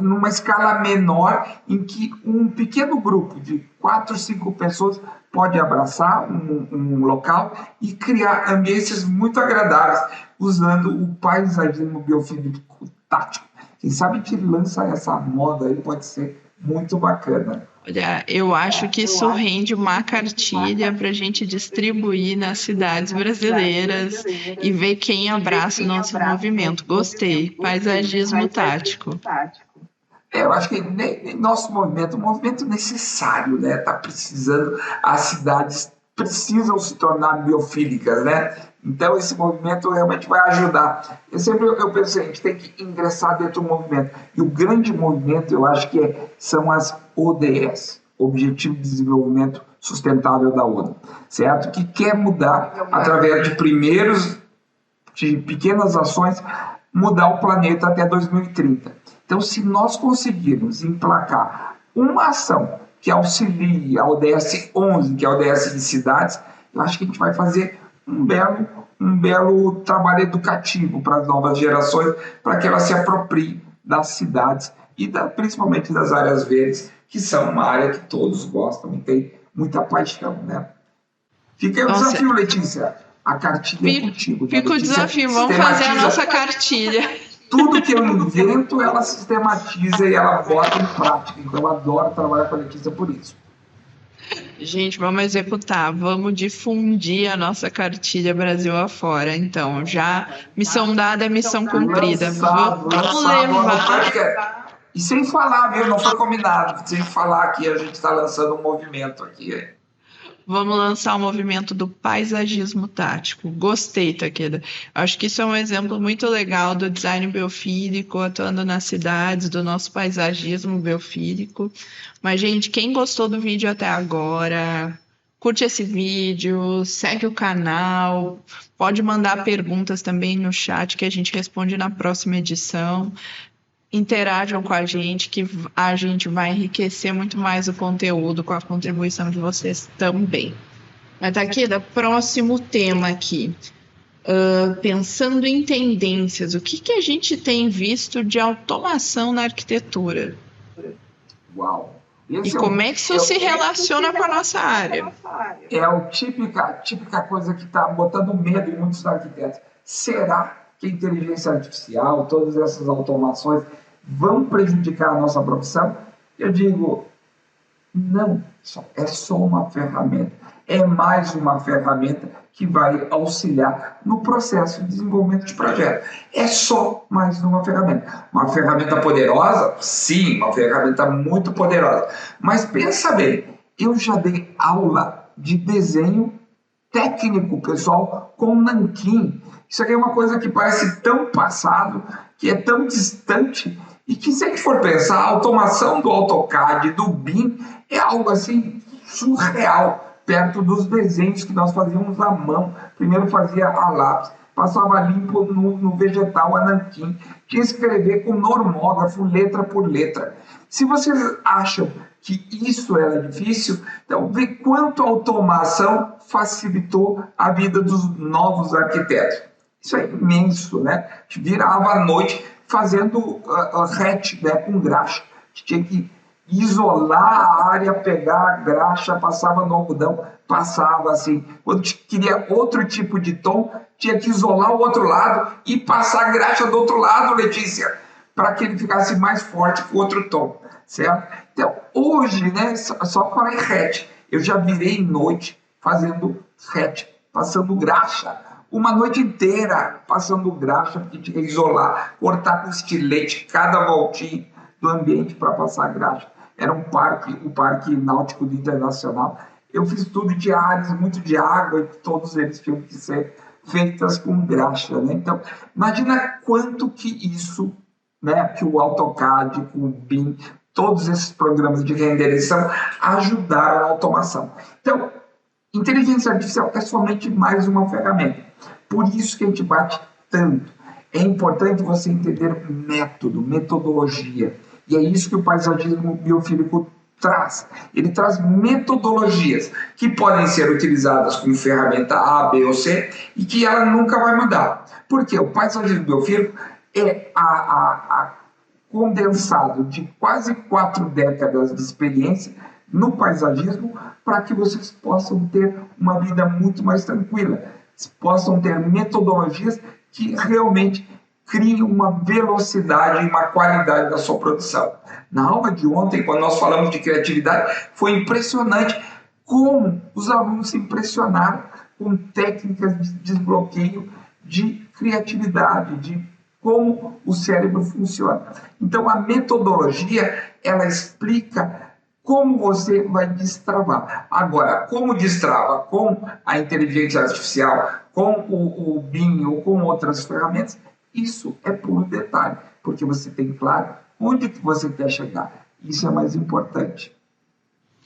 numa escala menor, em que um pequeno grupo de 4, 5 pessoas pode abraçar um local e criar ambientes muito agradáveis, usando o paisagismo biofílico tático. Quem sabe que lança essa moda aí pode ser muito bacana. Olha, eu acho que isso rende uma cartilha para a gente distribuir nas cidades brasileiras e ver quem abraça o nosso movimento. Gostei. Paisagismo tático. Eu acho que nosso movimento, um movimento necessário, né? Está precisando, as cidades precisam se tornar biofílicas, né? Então esse movimento realmente vai ajudar. Eu penso, a gente tem que ingressar dentro do movimento. E o grande movimento, eu acho que são as ODS, Objetivo de Desenvolvimento Sustentável da ONU, certo? Que quer mudar, através de pequenas ações, mudar o planeta até 2030. Então, se nós conseguirmos emplacar uma ação que auxilie a ODS 11, que é a ODS de cidades, eu acho que a gente vai fazer um belo trabalho educativo para as novas gerações, para que elas se apropriem das cidades e principalmente das áreas verdes, que são uma área que todos gostam e têm muita paixão, né? Fica aí o desafio, Letícia. A cartilha é contigo. Fica o desafio, vamos fazer a nossa cartilha. Tudo que eu invento, ela sistematiza e ela bota em prática. Então, eu adoro trabalhar com a Letícia por isso. Gente, vamos executar, vamos difundir a nossa cartilha Brasil afora. Então, já missão dada é missão cumprida. Vamos levar. E sem falar, viu? Não foi combinado. Sem falar que a gente está lançando um movimento aqui. Vamos lançar o movimento do paisagismo tático. Gostei, Takeda. Acho que isso é um exemplo muito legal do design biofílico, atuando nas cidades, do nosso paisagismo biofílico. Mas, gente, quem gostou do vídeo até agora, curte esse vídeo, segue o canal, pode mandar perguntas também no chat que a gente responde na próxima edição. Interajam com a gente, que a gente vai enriquecer muito mais o conteúdo com a contribuição de vocês também. Mas tá aqui, próximo tema aqui. Pensando em tendências, o que a gente tem visto de automação na arquitetura? Uau! E como é que isso se relaciona com a nossa área? É a típica coisa que está botando medo em muitos arquitetos. Será que a inteligência artificial, todas essas automações vão prejudicar a nossa profissão? Eu digo, não, é só uma ferramenta. É mais uma ferramenta que vai auxiliar no processo de desenvolvimento de projeto. É só mais uma ferramenta. Uma ferramenta poderosa? Sim, uma ferramenta muito poderosa. Mas pensa bem, eu já dei aula de desenho técnico, pessoal, com nanquim. Isso aqui é uma coisa que parece tão passado, que é tão distante, e que, se a gente for pensar, a automação do AutoCAD, do BIM, é algo assim surreal, perto dos desenhos que nós fazíamos à mão. Primeiro fazia a lápis, passava limpo no vegetal, a nanquim, tinha que escrever com normógrafo, letra por letra. Se vocês acham que isso era difícil, então vê quanto a automação facilitou a vida dos novos arquitetos. Isso é imenso, né? A gente virava à noite fazendo RET, né, com graxa. A gente tinha que isolar a área, pegar a graxa, passava no algodão, passava assim. Quando queria outro tipo de tom, tinha que isolar o outro lado e passar a graxa do outro lado, Letícia, para que ele ficasse mais forte com o outro tom, certo? Então, hoje, né, só falei RET. Eu já virei noite fazendo RET, passando graxa. Uma noite inteira passando graxa, porque tinha que isolar, cortar com estilete cada voltinha do ambiente para passar graxa. Era o Parque Náutico do Internacional. Eu fiz tudo de áreas, muito de água, e todos eles tinham que ser feitas com graxa, né? Então, imagina quanto que isso, né, que o AutoCAD, o BIM, todos esses programas de renderização ajudaram a automação. Então, inteligência artificial é somente mais uma ferramenta. Por isso que a gente bate tanto. É importante você entender método, metodologia. E é isso que o paisagismo biofílico traz. Ele traz metodologias que podem ser utilizadas com ferramenta A, B ou C e que ela nunca vai mudar. Porque o paisagismo biofílico é a condensado de quase 4 décadas de experiência no paisagismo para que vocês possam ter uma vida muito mais tranquila, possam ter metodologias que realmente criem uma velocidade e uma qualidade da sua produção. Na aula de ontem, quando nós falamos de criatividade, foi impressionante como os alunos se impressionaram com técnicas de desbloqueio de criatividade, de como o cérebro funciona. Então, a metodologia, ela explica como você vai destravar. Agora, como destrava com a inteligência artificial, com o BIM ou com outras ferramentas, isso é puro detalhe, porque você tem claro onde que você quer chegar. Isso é mais importante.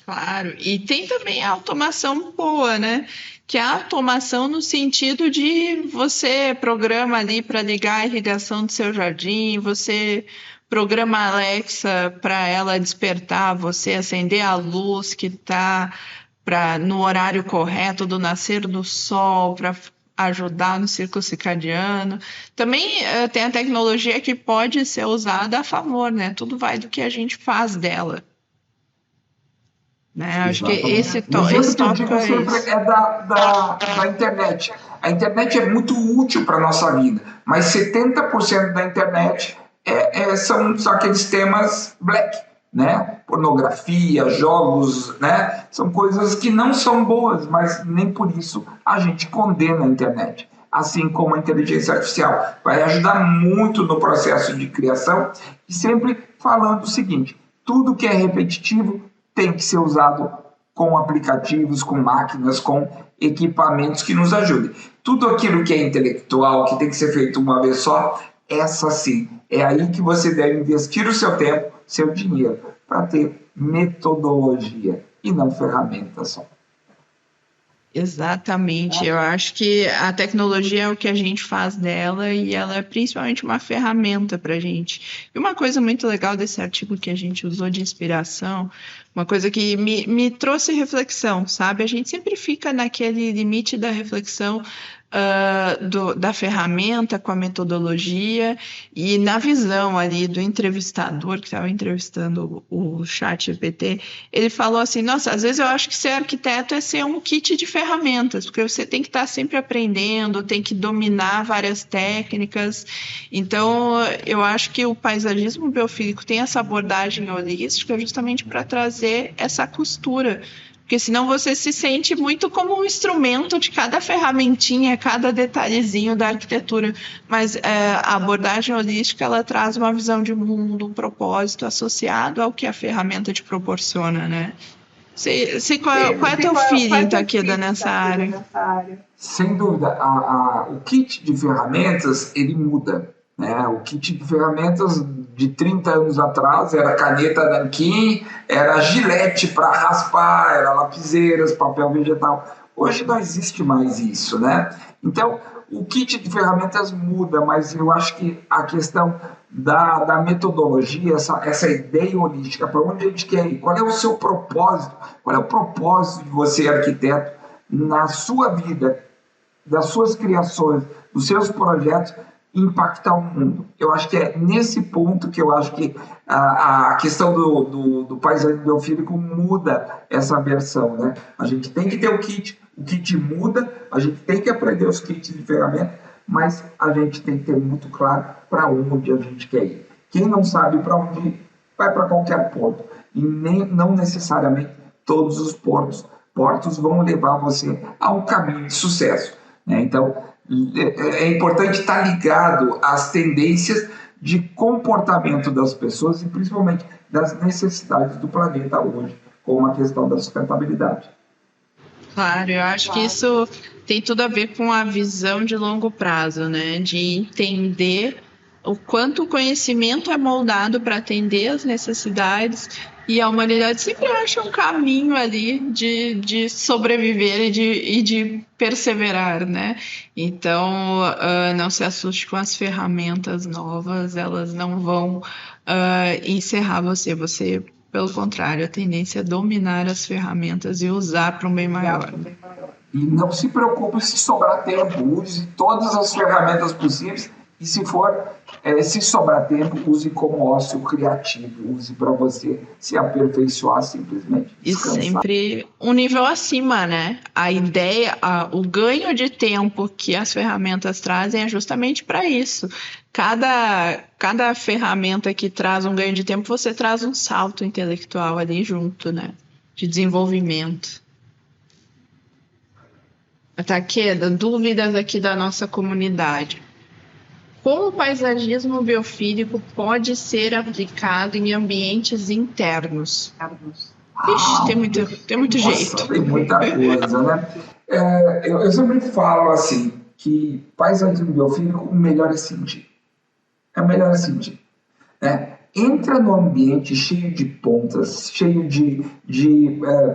Claro, e tem também a automação boa, né? Que é a automação no sentido de você programa ali para ligar a irrigação do seu jardim, você programa a Alexa para ela despertar, você acender a luz que está no horário correto do nascer do sol, para ajudar no ciclo circadiano. Também tem a tecnologia que pode ser usada a favor, né? Tudo vai do que a gente faz dela. Né? Acho que esse tópico é sempre é da internet. A internet é muito útil para a nossa vida, mas 70% da internet são aqueles temas black, né? Pornografia, jogos, né? São coisas que não são boas, mas nem por isso a gente condena a internet. Assim como a inteligência artificial vai ajudar muito no processo de criação, e sempre falando o seguinte: tudo que é repetitivo tem que ser usado com aplicativos, com máquinas, com equipamentos que nos ajudem. Tudo aquilo que é intelectual, que tem que ser feito uma vez só, essa sim, é aí que você deve investir o seu tempo, seu dinheiro, para ter metodologia e não ferramenta só. Exatamente, eu acho que a tecnologia é o que a gente faz dela e ela é principalmente uma ferramenta para a gente. E uma coisa muito legal desse artigo que a gente usou de inspiração, uma coisa que me trouxe reflexão, sabe? A gente sempre fica naquele limite da reflexão da ferramenta com a metodologia e na visão ali do entrevistador que estava entrevistando o ChatGPT, ele falou assim: nossa, às vezes eu acho que ser arquiteto é ser um kit de ferramentas, porque você tem que estar sempre aprendendo, tem que dominar várias técnicas. Então, eu acho que o paisagismo biofílico tem essa abordagem holística justamente para trazer essa costura. Porque senão você se sente muito como um instrumento de cada ferramentinha, cada detalhezinho da arquitetura. Mas a abordagem holística, ela traz uma visão de mundo, um propósito associado ao que a ferramenta te proporciona, né? Qual é o teu feeling aqui nessa área? Sem dúvida, o kit de ferramentas, ele muda. Né? O kit de ferramentas de 30 anos atrás era caneta nanquim, era gilete para raspar, era lapiseiras, papel vegetal. Hoje não existe mais isso, né? Então, o kit de ferramentas muda, mas eu acho que a questão da metodologia, essa ideia holística, para onde a gente quer ir, qual é o seu propósito, qual é o propósito de você, arquiteto, na sua vida, das suas criações, dos seus projetos, impactar o mundo. Eu acho que é nesse ponto que eu acho que a questão do paisagismo biofílico muda essa versão, né? A gente tem que ter o kit muda, a gente tem que aprender os kits de ferramenta, mas a gente tem que ter muito claro para onde a gente quer ir. Quem não sabe para onde ir, vai para qualquer porto. E não necessariamente todos os portos vão levar você a um caminho de sucesso, né? Então, é importante estar ligado às tendências de comportamento das pessoas e principalmente das necessidades do planeta hoje, como a questão da sustentabilidade. Claro, eu acho que isso tem tudo a ver com a visão de longo prazo, né? De entender o quanto o conhecimento é moldado para atender as necessidades e a humanidade sempre acha um caminho ali de sobreviver e de perseverar, né? Então, não se assuste com as ferramentas novas, elas não vão encerrar você. Você, pelo contrário, a tendência é dominar as ferramentas e usar para um bem maior. E não se preocupe se sobrar tempo, use todas as ferramentas possíveis e se sobrar tempo, use como ócio criativo, use para você se aperfeiçoar, simplesmente E descansar. sempre um nível acima, né? A ideia, o ganho de tempo que as ferramentas trazem é justamente para isso. Cada ferramenta que traz um ganho de tempo, você traz um salto intelectual ali junto, né? De desenvolvimento. Taqueda, dúvidas aqui da nossa comunidade. Como o paisagismo biofílico pode ser aplicado em ambientes internos? Ixi, tem muito Nossa, jeito. tem muita coisa, né? Eu sempre falo assim, que paisagismo biofílico, o melhor é sentir. É melhor é sentir. Né? Entra no ambiente cheio de pontas, cheio de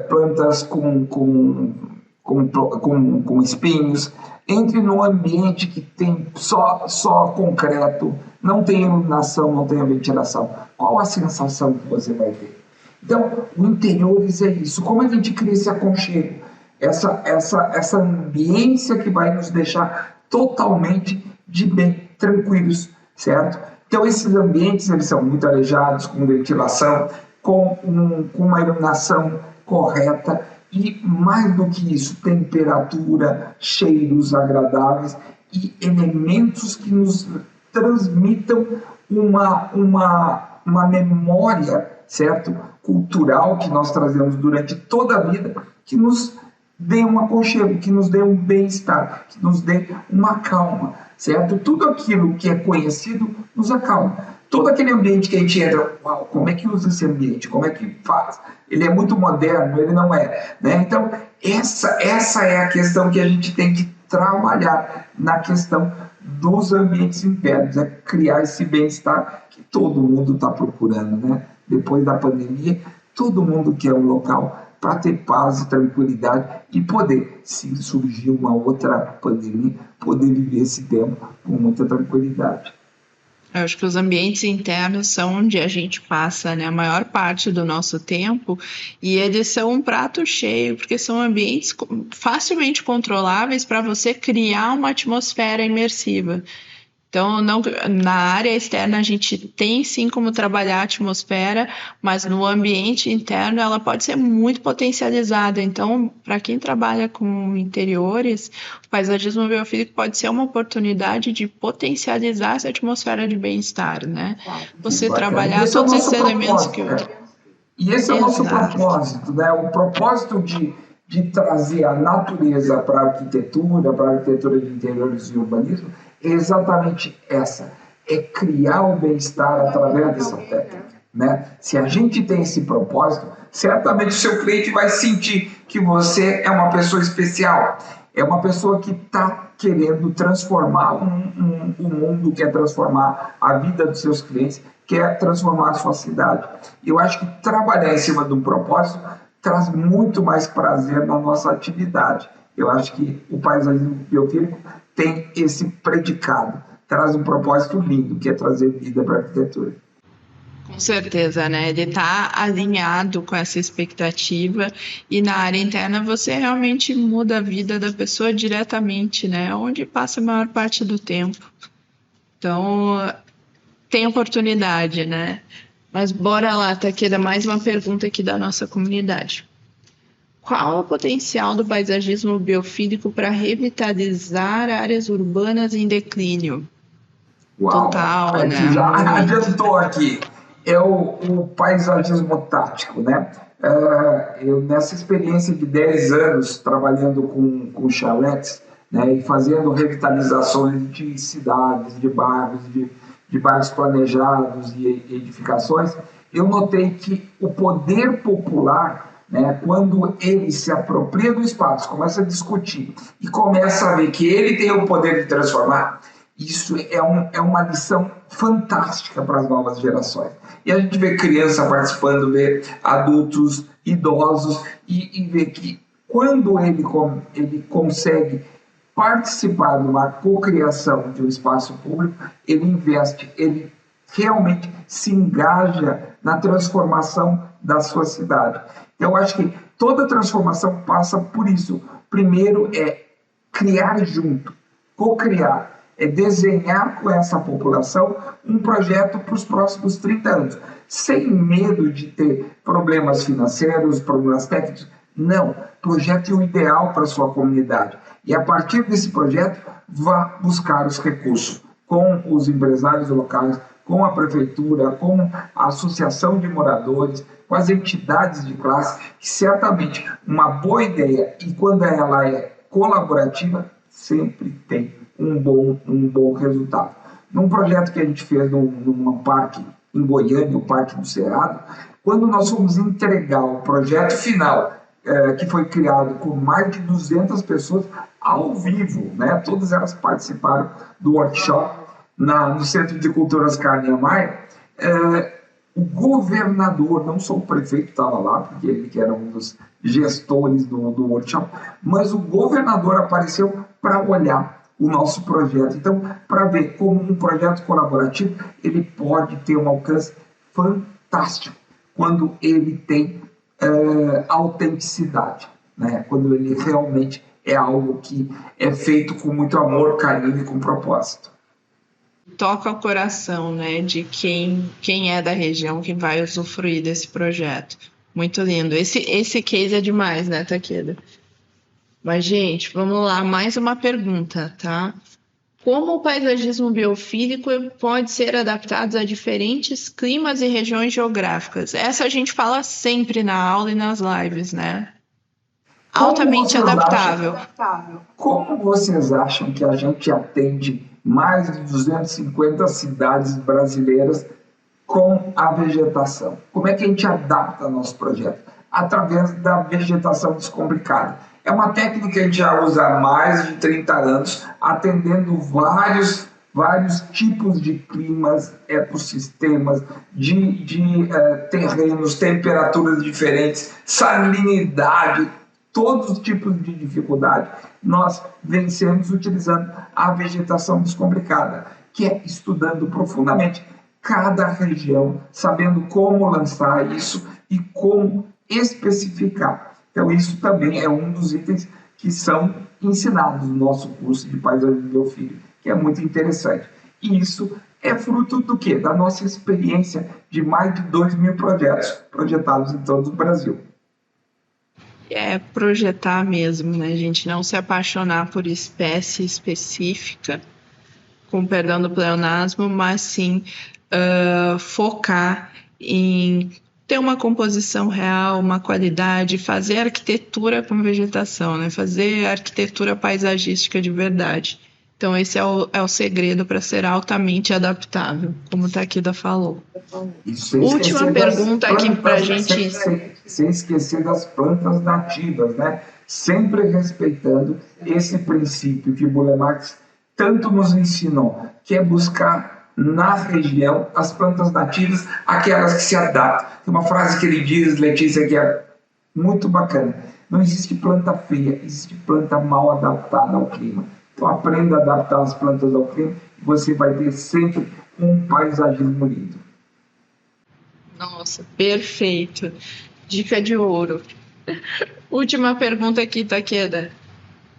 plantas com espinhos, entre num ambiente que tem só concreto, não tem iluminação, não tem ventilação. Qual a sensação que você vai ter? Então, o interiores é isso. Como a gente cria esse aconchego? Essa ambiência que vai nos deixar totalmente de bem, tranquilos, certo? Então, esses ambientes, eles são muito arejados, com ventilação, com uma iluminação correta e, mais do que isso, temperatura, cheiros agradáveis e elementos que nos transmitam uma memória, certo? Cultural que nós trazemos durante toda a vida, que nos dê um aconchego, que nos dê um bem-estar, que nos dê uma calma, certo? Tudo aquilo que é conhecido nos acalma. Todo aquele ambiente que a gente entra, uau, como é que usa esse ambiente? Como é que faz? Ele é muito moderno, ele não é, né? Então, essa é a questão que a gente tem que trabalhar na questão dos ambientes internos, é criar esse bem-estar que todo mundo está procurando, né? Depois da pandemia, todo mundo quer um local para ter paz e tranquilidade e poder, se surgir uma outra pandemia, poder viver esse tempo com muita tranquilidade. Eu acho que os ambientes internos são onde a gente passa, né, a maior parte do nosso tempo, e eles são um prato cheio, porque são ambientes facilmente controláveis para você criar uma atmosfera imersiva. Então, na área externa a gente tem sim como trabalhar a atmosfera, mas no ambiente interno ela pode ser muito potencializada. Então, para quem trabalha com interiores, o paisagismo biofílico pode ser uma oportunidade de potencializar essa atmosfera de bem-estar, né? Você trabalhar todos esses elementos que eu... E esse é o nosso propósito, né? O propósito de trazer a natureza para a arquitetura de interiores e urbanismo, é exatamente essa, é criar o bem-estar através dessa técnica, né? Se a gente tem esse propósito, certamente o seu cliente vai sentir que você é uma pessoa especial, é uma pessoa que está querendo transformar o mundo, quer transformar a vida dos seus clientes, quer transformar a sua cidade. Eu acho que trabalhar em cima de um propósito traz muito mais prazer na nossa atividade. Eu acho que o paisagismo biofílico tem esse predicado, traz um propósito lindo, que é trazer vida para a arquitetura. Com certeza, né? Ele está alinhado com essa expectativa e na área interna você realmente muda a vida da pessoa diretamente, né? Onde passa a maior parte do tempo. Então, tem oportunidade, né? Mas bora lá, Taqueda, mais uma pergunta aqui da nossa comunidade. Qual o potencial do paisagismo biofílico para revitalizar áreas urbanas em declínio? Uau, Total, né? Já adiantou aqui. É o paisagismo tático, né? Eu, nessa experiência de 10 anos trabalhando com chalets, né, e fazendo revitalizações de cidades, de bairros planejados e edificações, eu notei que o poder popular né? Quando ele se apropria do espaço, começa a discutir e começa a ver que ele tem o poder de transformar, isso é uma lição fantástica para as novas gerações. E a gente vê criança participando, vê adultos, idosos, e vê que quando ele consegue participar de uma cocriação de um espaço público, ele investe, ele realmente se engaja na transformação da sua cidade. Então, eu acho que toda transformação passa por isso. Primeiro é criar junto, co-criar, é desenhar com essa população um projeto para os próximos 30 anos, sem medo de ter problemas financeiros, problemas técnicos. Não, projete o ideal para a sua comunidade. E a partir desse projeto, vá buscar os recursos com os empresários locais, com a prefeitura, com a associação de moradores, com as entidades de classe, que certamente uma boa ideia, e quando ela é colaborativa, sempre tem um bom resultado. Num projeto que a gente fez num parque em Goiânia, o Parque do Cerrado, quando nós fomos entregar o projeto final, que foi criado por mais de 200 pessoas ao vivo, né? Todas elas participaram do workshop no Centro de Cultura Oscar Niemeyer. O governador, não só o prefeito estava lá, porque ele que era um dos gestores do workshop, mas o governador apareceu para olhar o nosso projeto. Então, para ver como um projeto colaborativo, ele pode ter um alcance fantástico quando ele tem autenticidade, né? Quando ele realmente é algo que é feito com muito amor, carinho e com propósito. Toca o coração, né, de quem é da região que vai usufruir desse projeto. Muito lindo. Esse case é demais, né, Takeda? Mas, gente, vamos lá, mais uma pergunta, tá? Como o paisagismo biofílico pode ser adaptado a diferentes climas e regiões geográficas? Essa a gente fala sempre na aula e nas lives, né? Altamente adaptável. Como vocês acham que a gente atende mais de 250 cidades brasileiras com a vegetação? Como é que a gente adapta nosso projeto? Através da vegetação descomplicada. É uma técnica que a gente já usa há mais de 30 anos, atendendo vários tipos de climas, ecossistemas, de terrenos, temperaturas diferentes, salinidade, todos os tipos de dificuldade. Nós vencemos utilizando a vegetação descomplicada, que é estudando profundamente cada região, sabendo como lançar isso e como especificar. Então, isso também é um dos itens que são ensinados no nosso curso de paisagismo biofílico, que é muito interessante. E isso é fruto do quê? Da nossa experiência de mais de 2.000 projetos projetados em todo o Brasil. É projetar mesmo, né, gente? Não se apaixonar por espécie específica, com perdão do pleonasmo, mas sim focar em ter uma composição real, uma qualidade, fazer arquitetura com vegetação, né? Fazer arquitetura paisagística de verdade. Então, esse é o segredo para ser altamente adaptável, como o Takeda falou. Última pergunta aqui para a gente... Sem esquecer das plantas nativas, né? Sempre respeitando esse princípio que o Burle Marx tanto nos ensinou, que é buscar na região as plantas nativas, aquelas que se adaptam. Tem uma frase que ele diz, Letícia, que é muito bacana: não existe planta feia, existe planta mal adaptada ao clima. Então aprenda a adaptar as plantas ao clima e você vai ter sempre um paisagismo lindo. Nossa, perfeito. Dica de ouro. Última pergunta aqui, Takeda.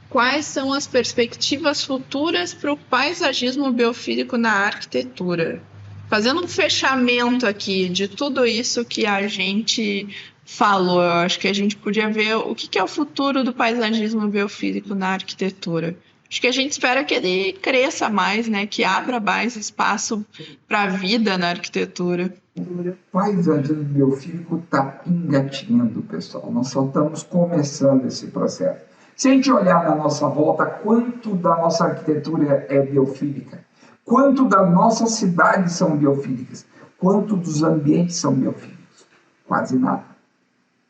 Quais são as perspectivas futuras para o paisagismo biofílico na arquitetura? Fazendo um fechamento aqui de tudo isso que a gente falou, eu acho que a gente podia ver o que é o futuro do paisagismo biofílico na arquitetura. Acho que a gente espera que ele cresça mais, né? Que abra mais espaço para a vida na arquitetura. O paisagismo biofílico está engatinhando, pessoal. Nós só estamos começando esse processo. Se a gente olhar na nossa volta, quanto da nossa arquitetura é biofílica? Quanto das nossas cidades são biofílicas? Quanto dos ambientes são biofílicos? Quase nada.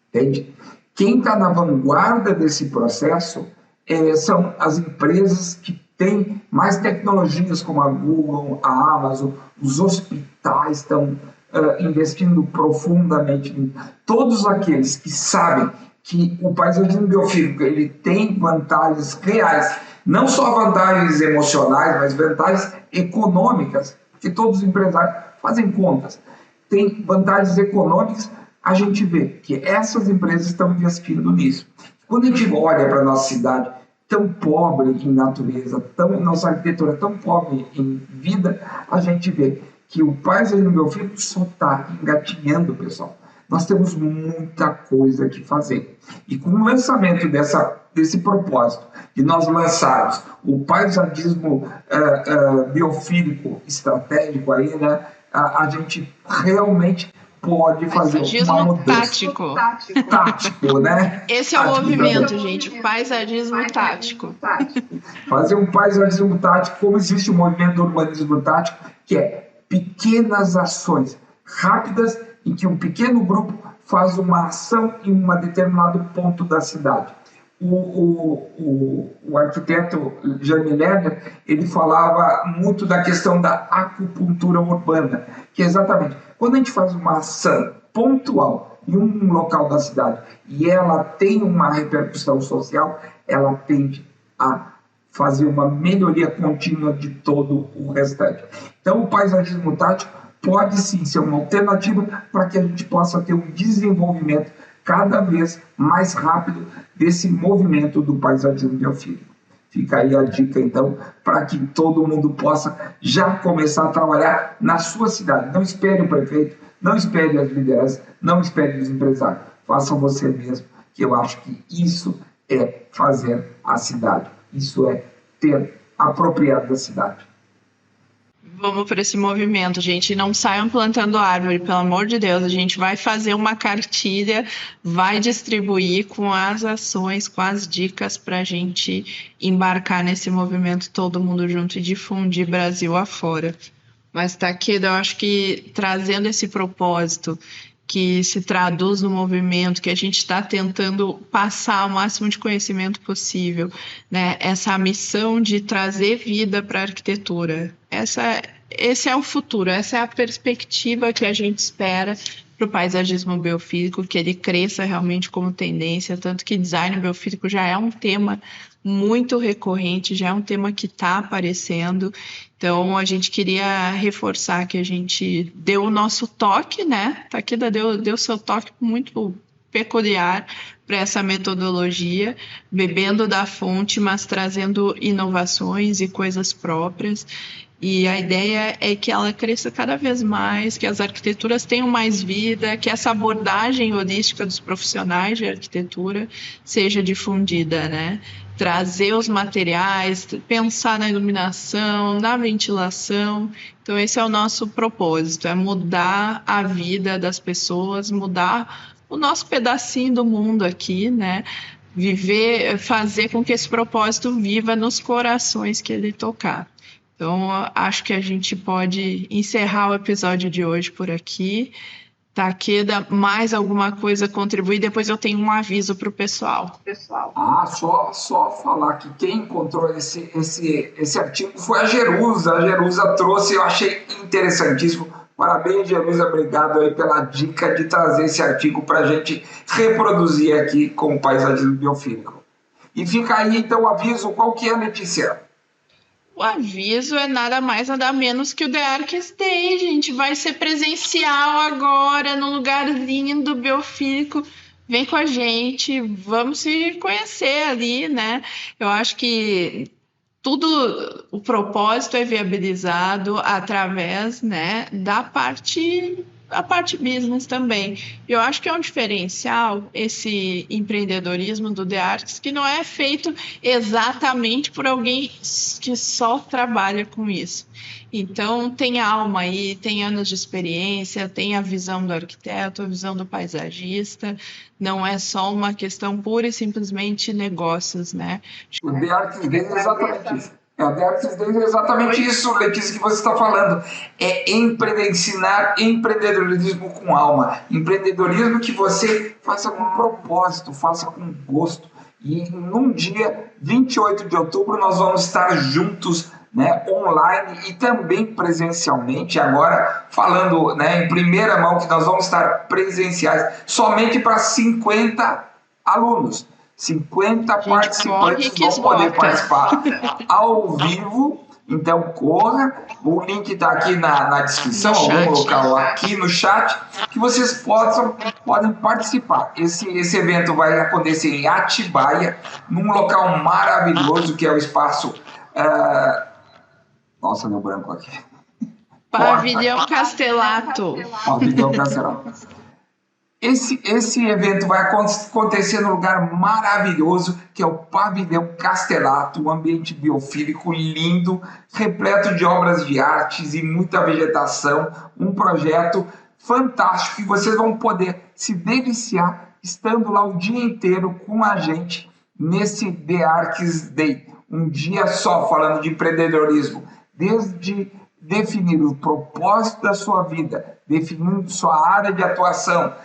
entende? Quem está na vanguarda desse processo são as empresas que têm mais tecnologias, como a Google, a Amazon, os hospitais estão investindo profundamente nisso. Todos aqueles que sabem que o paisagismo biofílico ele tem vantagens reais, não só vantagens emocionais, mas vantagens econômicas, que todos os empresários fazem contas. Tem vantagens econômicas, a gente vê que essas empresas estão investindo nisso. Quando a gente olha para a nossa cidade, tão pobre em natureza, nossa arquitetura tão pobre em vida, a gente vê que o paisagismo biofílico só está engatinhando, pessoal. Nós temos muita coisa que fazer. E com o lançamento desse propósito, de nós lançarmos o paisagismo biofílico estratégico, aí, né, a gente realmente pode fazer uma mudança. Tático, né? Esse é o movimento, gente. Paisagismo tático. Fazer um paisagismo tático, como existe o movimento do urbanismo tático, que é pequenas ações rápidas em que um pequeno grupo faz uma ação em um determinado ponto da cidade. O arquiteto Jaime Lerner, ele falava muito da questão da acupuntura urbana, que é exatamente quando a gente faz uma ação pontual em um local da cidade e ela tem uma repercussão social, ela tende a fazer uma melhoria contínua de todo o restante. Então, o paisagismo tático pode sim ser uma alternativa para que a gente possa ter um desenvolvimento cada vez mais rápido desse movimento do paisagismo biofílico. Fica aí a dica, então, para que todo mundo possa já começar a trabalhar na sua cidade. Não espere o prefeito, não espere as lideranças, não espere os empresários. Faça você mesmo, que eu acho que isso é fazer a cidade. Isso é ter apropriado da cidade. Vamos para esse movimento, gente. Não saiam plantando árvore, pelo amor de Deus. A gente vai fazer uma cartilha, vai distribuir com as ações, com as dicas para a gente embarcar nesse movimento todo mundo junto e difundir Brasil afora. Mas, Takeda, eu acho que trazendo esse propósito que se traduz no movimento, que a gente está tentando passar o máximo de conhecimento possível, né? Essa missão de trazer vida para a arquitetura. Esse é o futuro, essa é a perspectiva que a gente espera para o paisagismo biofílico, que ele cresça realmente como tendência, tanto que design biofílico já é um tema muito recorrente, já é um tema que está aparecendo. Então, a gente queria reforçar que a gente deu o nosso toque, né? Takeda deu seu toque muito peculiar para essa metodologia, bebendo da fonte, mas trazendo inovações e coisas próprias. E a ideia é que ela cresça cada vez mais, que as arquiteturas tenham mais vida, que essa abordagem holística dos profissionais de arquitetura seja difundida, né? Trazer os materiais, pensar na iluminação, na ventilação. Então, esse é o nosso propósito, é mudar a vida das pessoas, mudar o nosso pedacinho do mundo aqui, né? Viver, fazer com que esse propósito viva nos corações que ele tocar. Então, acho que a gente pode encerrar o episódio de hoje por aqui. Takeda, mais alguma coisa contribuir? Depois eu tenho um aviso para o pessoal. Só falar que quem encontrou esse artigo foi a Jerusa. A Jerusa trouxe, eu achei interessantíssimo. Parabéns, Jerusa, obrigado aí pela dica de trazer esse artigo para a gente reproduzir aqui com o paisagismo biofílico. E fica aí, então, o aviso. Qual que é, Letícia? O aviso é nada mais, nada menos que o The Arc Stage. A gente vai ser presencial agora, num lugar lindo, biofílico. Vem com a gente, vamos se conhecer ali, né? Eu acho que o propósito é viabilizado através, né, a parte business também. Eu acho que é um diferencial esse empreendedorismo do The Arcs, que não é feito exatamente por alguém que só trabalha com isso. Então, tem alma aí, tem anos de experiência, tem a visão do arquiteto, a visão do paisagista, não é só uma questão pura e simplesmente negócios, né? O The Arcs é exatamente isso. O The Artist Day é exatamente isso, Letícia, que você está falando. É ensinar empreendedorismo com alma. Empreendedorismo que você faça com propósito, faça com gosto. E num dia 28 de outubro nós vamos estar juntos, né, online e também presencialmente. Agora falando, né, em primeira mão, que nós vamos estar presenciais somente para 50 alunos. 50 participantes vão poder participar ao vivo. Então corra, o link está aqui na descrição, algum local aqui no chat, que vocês podem participar. Esse evento vai acontecer em Atibaia, num local maravilhoso que é o espaço... Nossa, deu branco aqui. Pavilhão Castelato. Pavilhão Castelato. Esse evento vai acontecer num lugar maravilhoso, que é o Pavilhão Castelato, um ambiente biofílico lindo, repleto de obras de artes e muita vegetação, um projeto fantástico, e vocês vão poder se deliciar estando lá o dia inteiro com a gente nesse The Artist Day, um dia só falando de empreendedorismo, desde definir o propósito da sua vida, definindo sua área de atuação,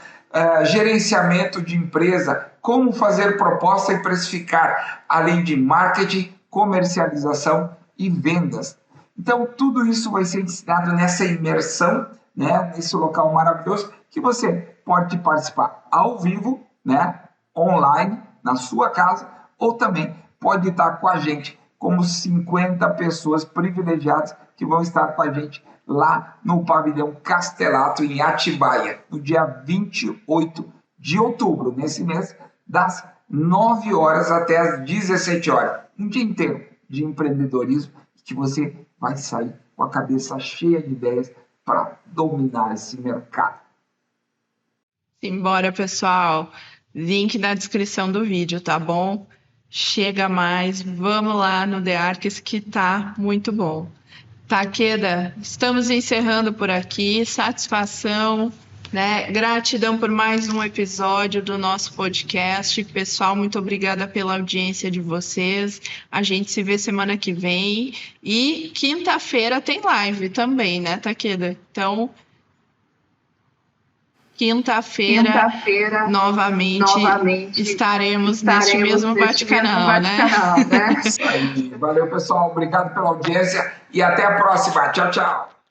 gerenciamento de empresa, como fazer proposta e precificar, além de marketing, comercialização e vendas. Então, tudo isso vai ser ensinado nessa imersão, né, nesse local maravilhoso, que você pode participar ao vivo, né, online, na sua casa, ou também pode estar com a gente, como 50 pessoas privilegiadas que vão estar com a gente lá no Pavilhão Castelato, em Atibaia, no dia 28 de outubro, nesse mês, das 9 horas até as 17 horas. Um dia inteiro de empreendedorismo, que você vai sair com a cabeça cheia de ideias para dominar esse mercado. Simbora, pessoal. Link na descrição do vídeo, tá bom? Chega mais, vamos lá no The Artist, que tá muito bom. Takeda, estamos encerrando por aqui. Satisfação, né? Gratidão por mais um episódio do nosso podcast. Pessoal, muito obrigada pela audiência de vocês. A gente se vê semana que vem. E quinta-feira tem live também, né, Takeda? Então, quinta-feira novamente estaremos neste mesmo bate-canal, né? Isso aí. Valeu, pessoal. Obrigado pela audiência e até a próxima. Tchau, tchau.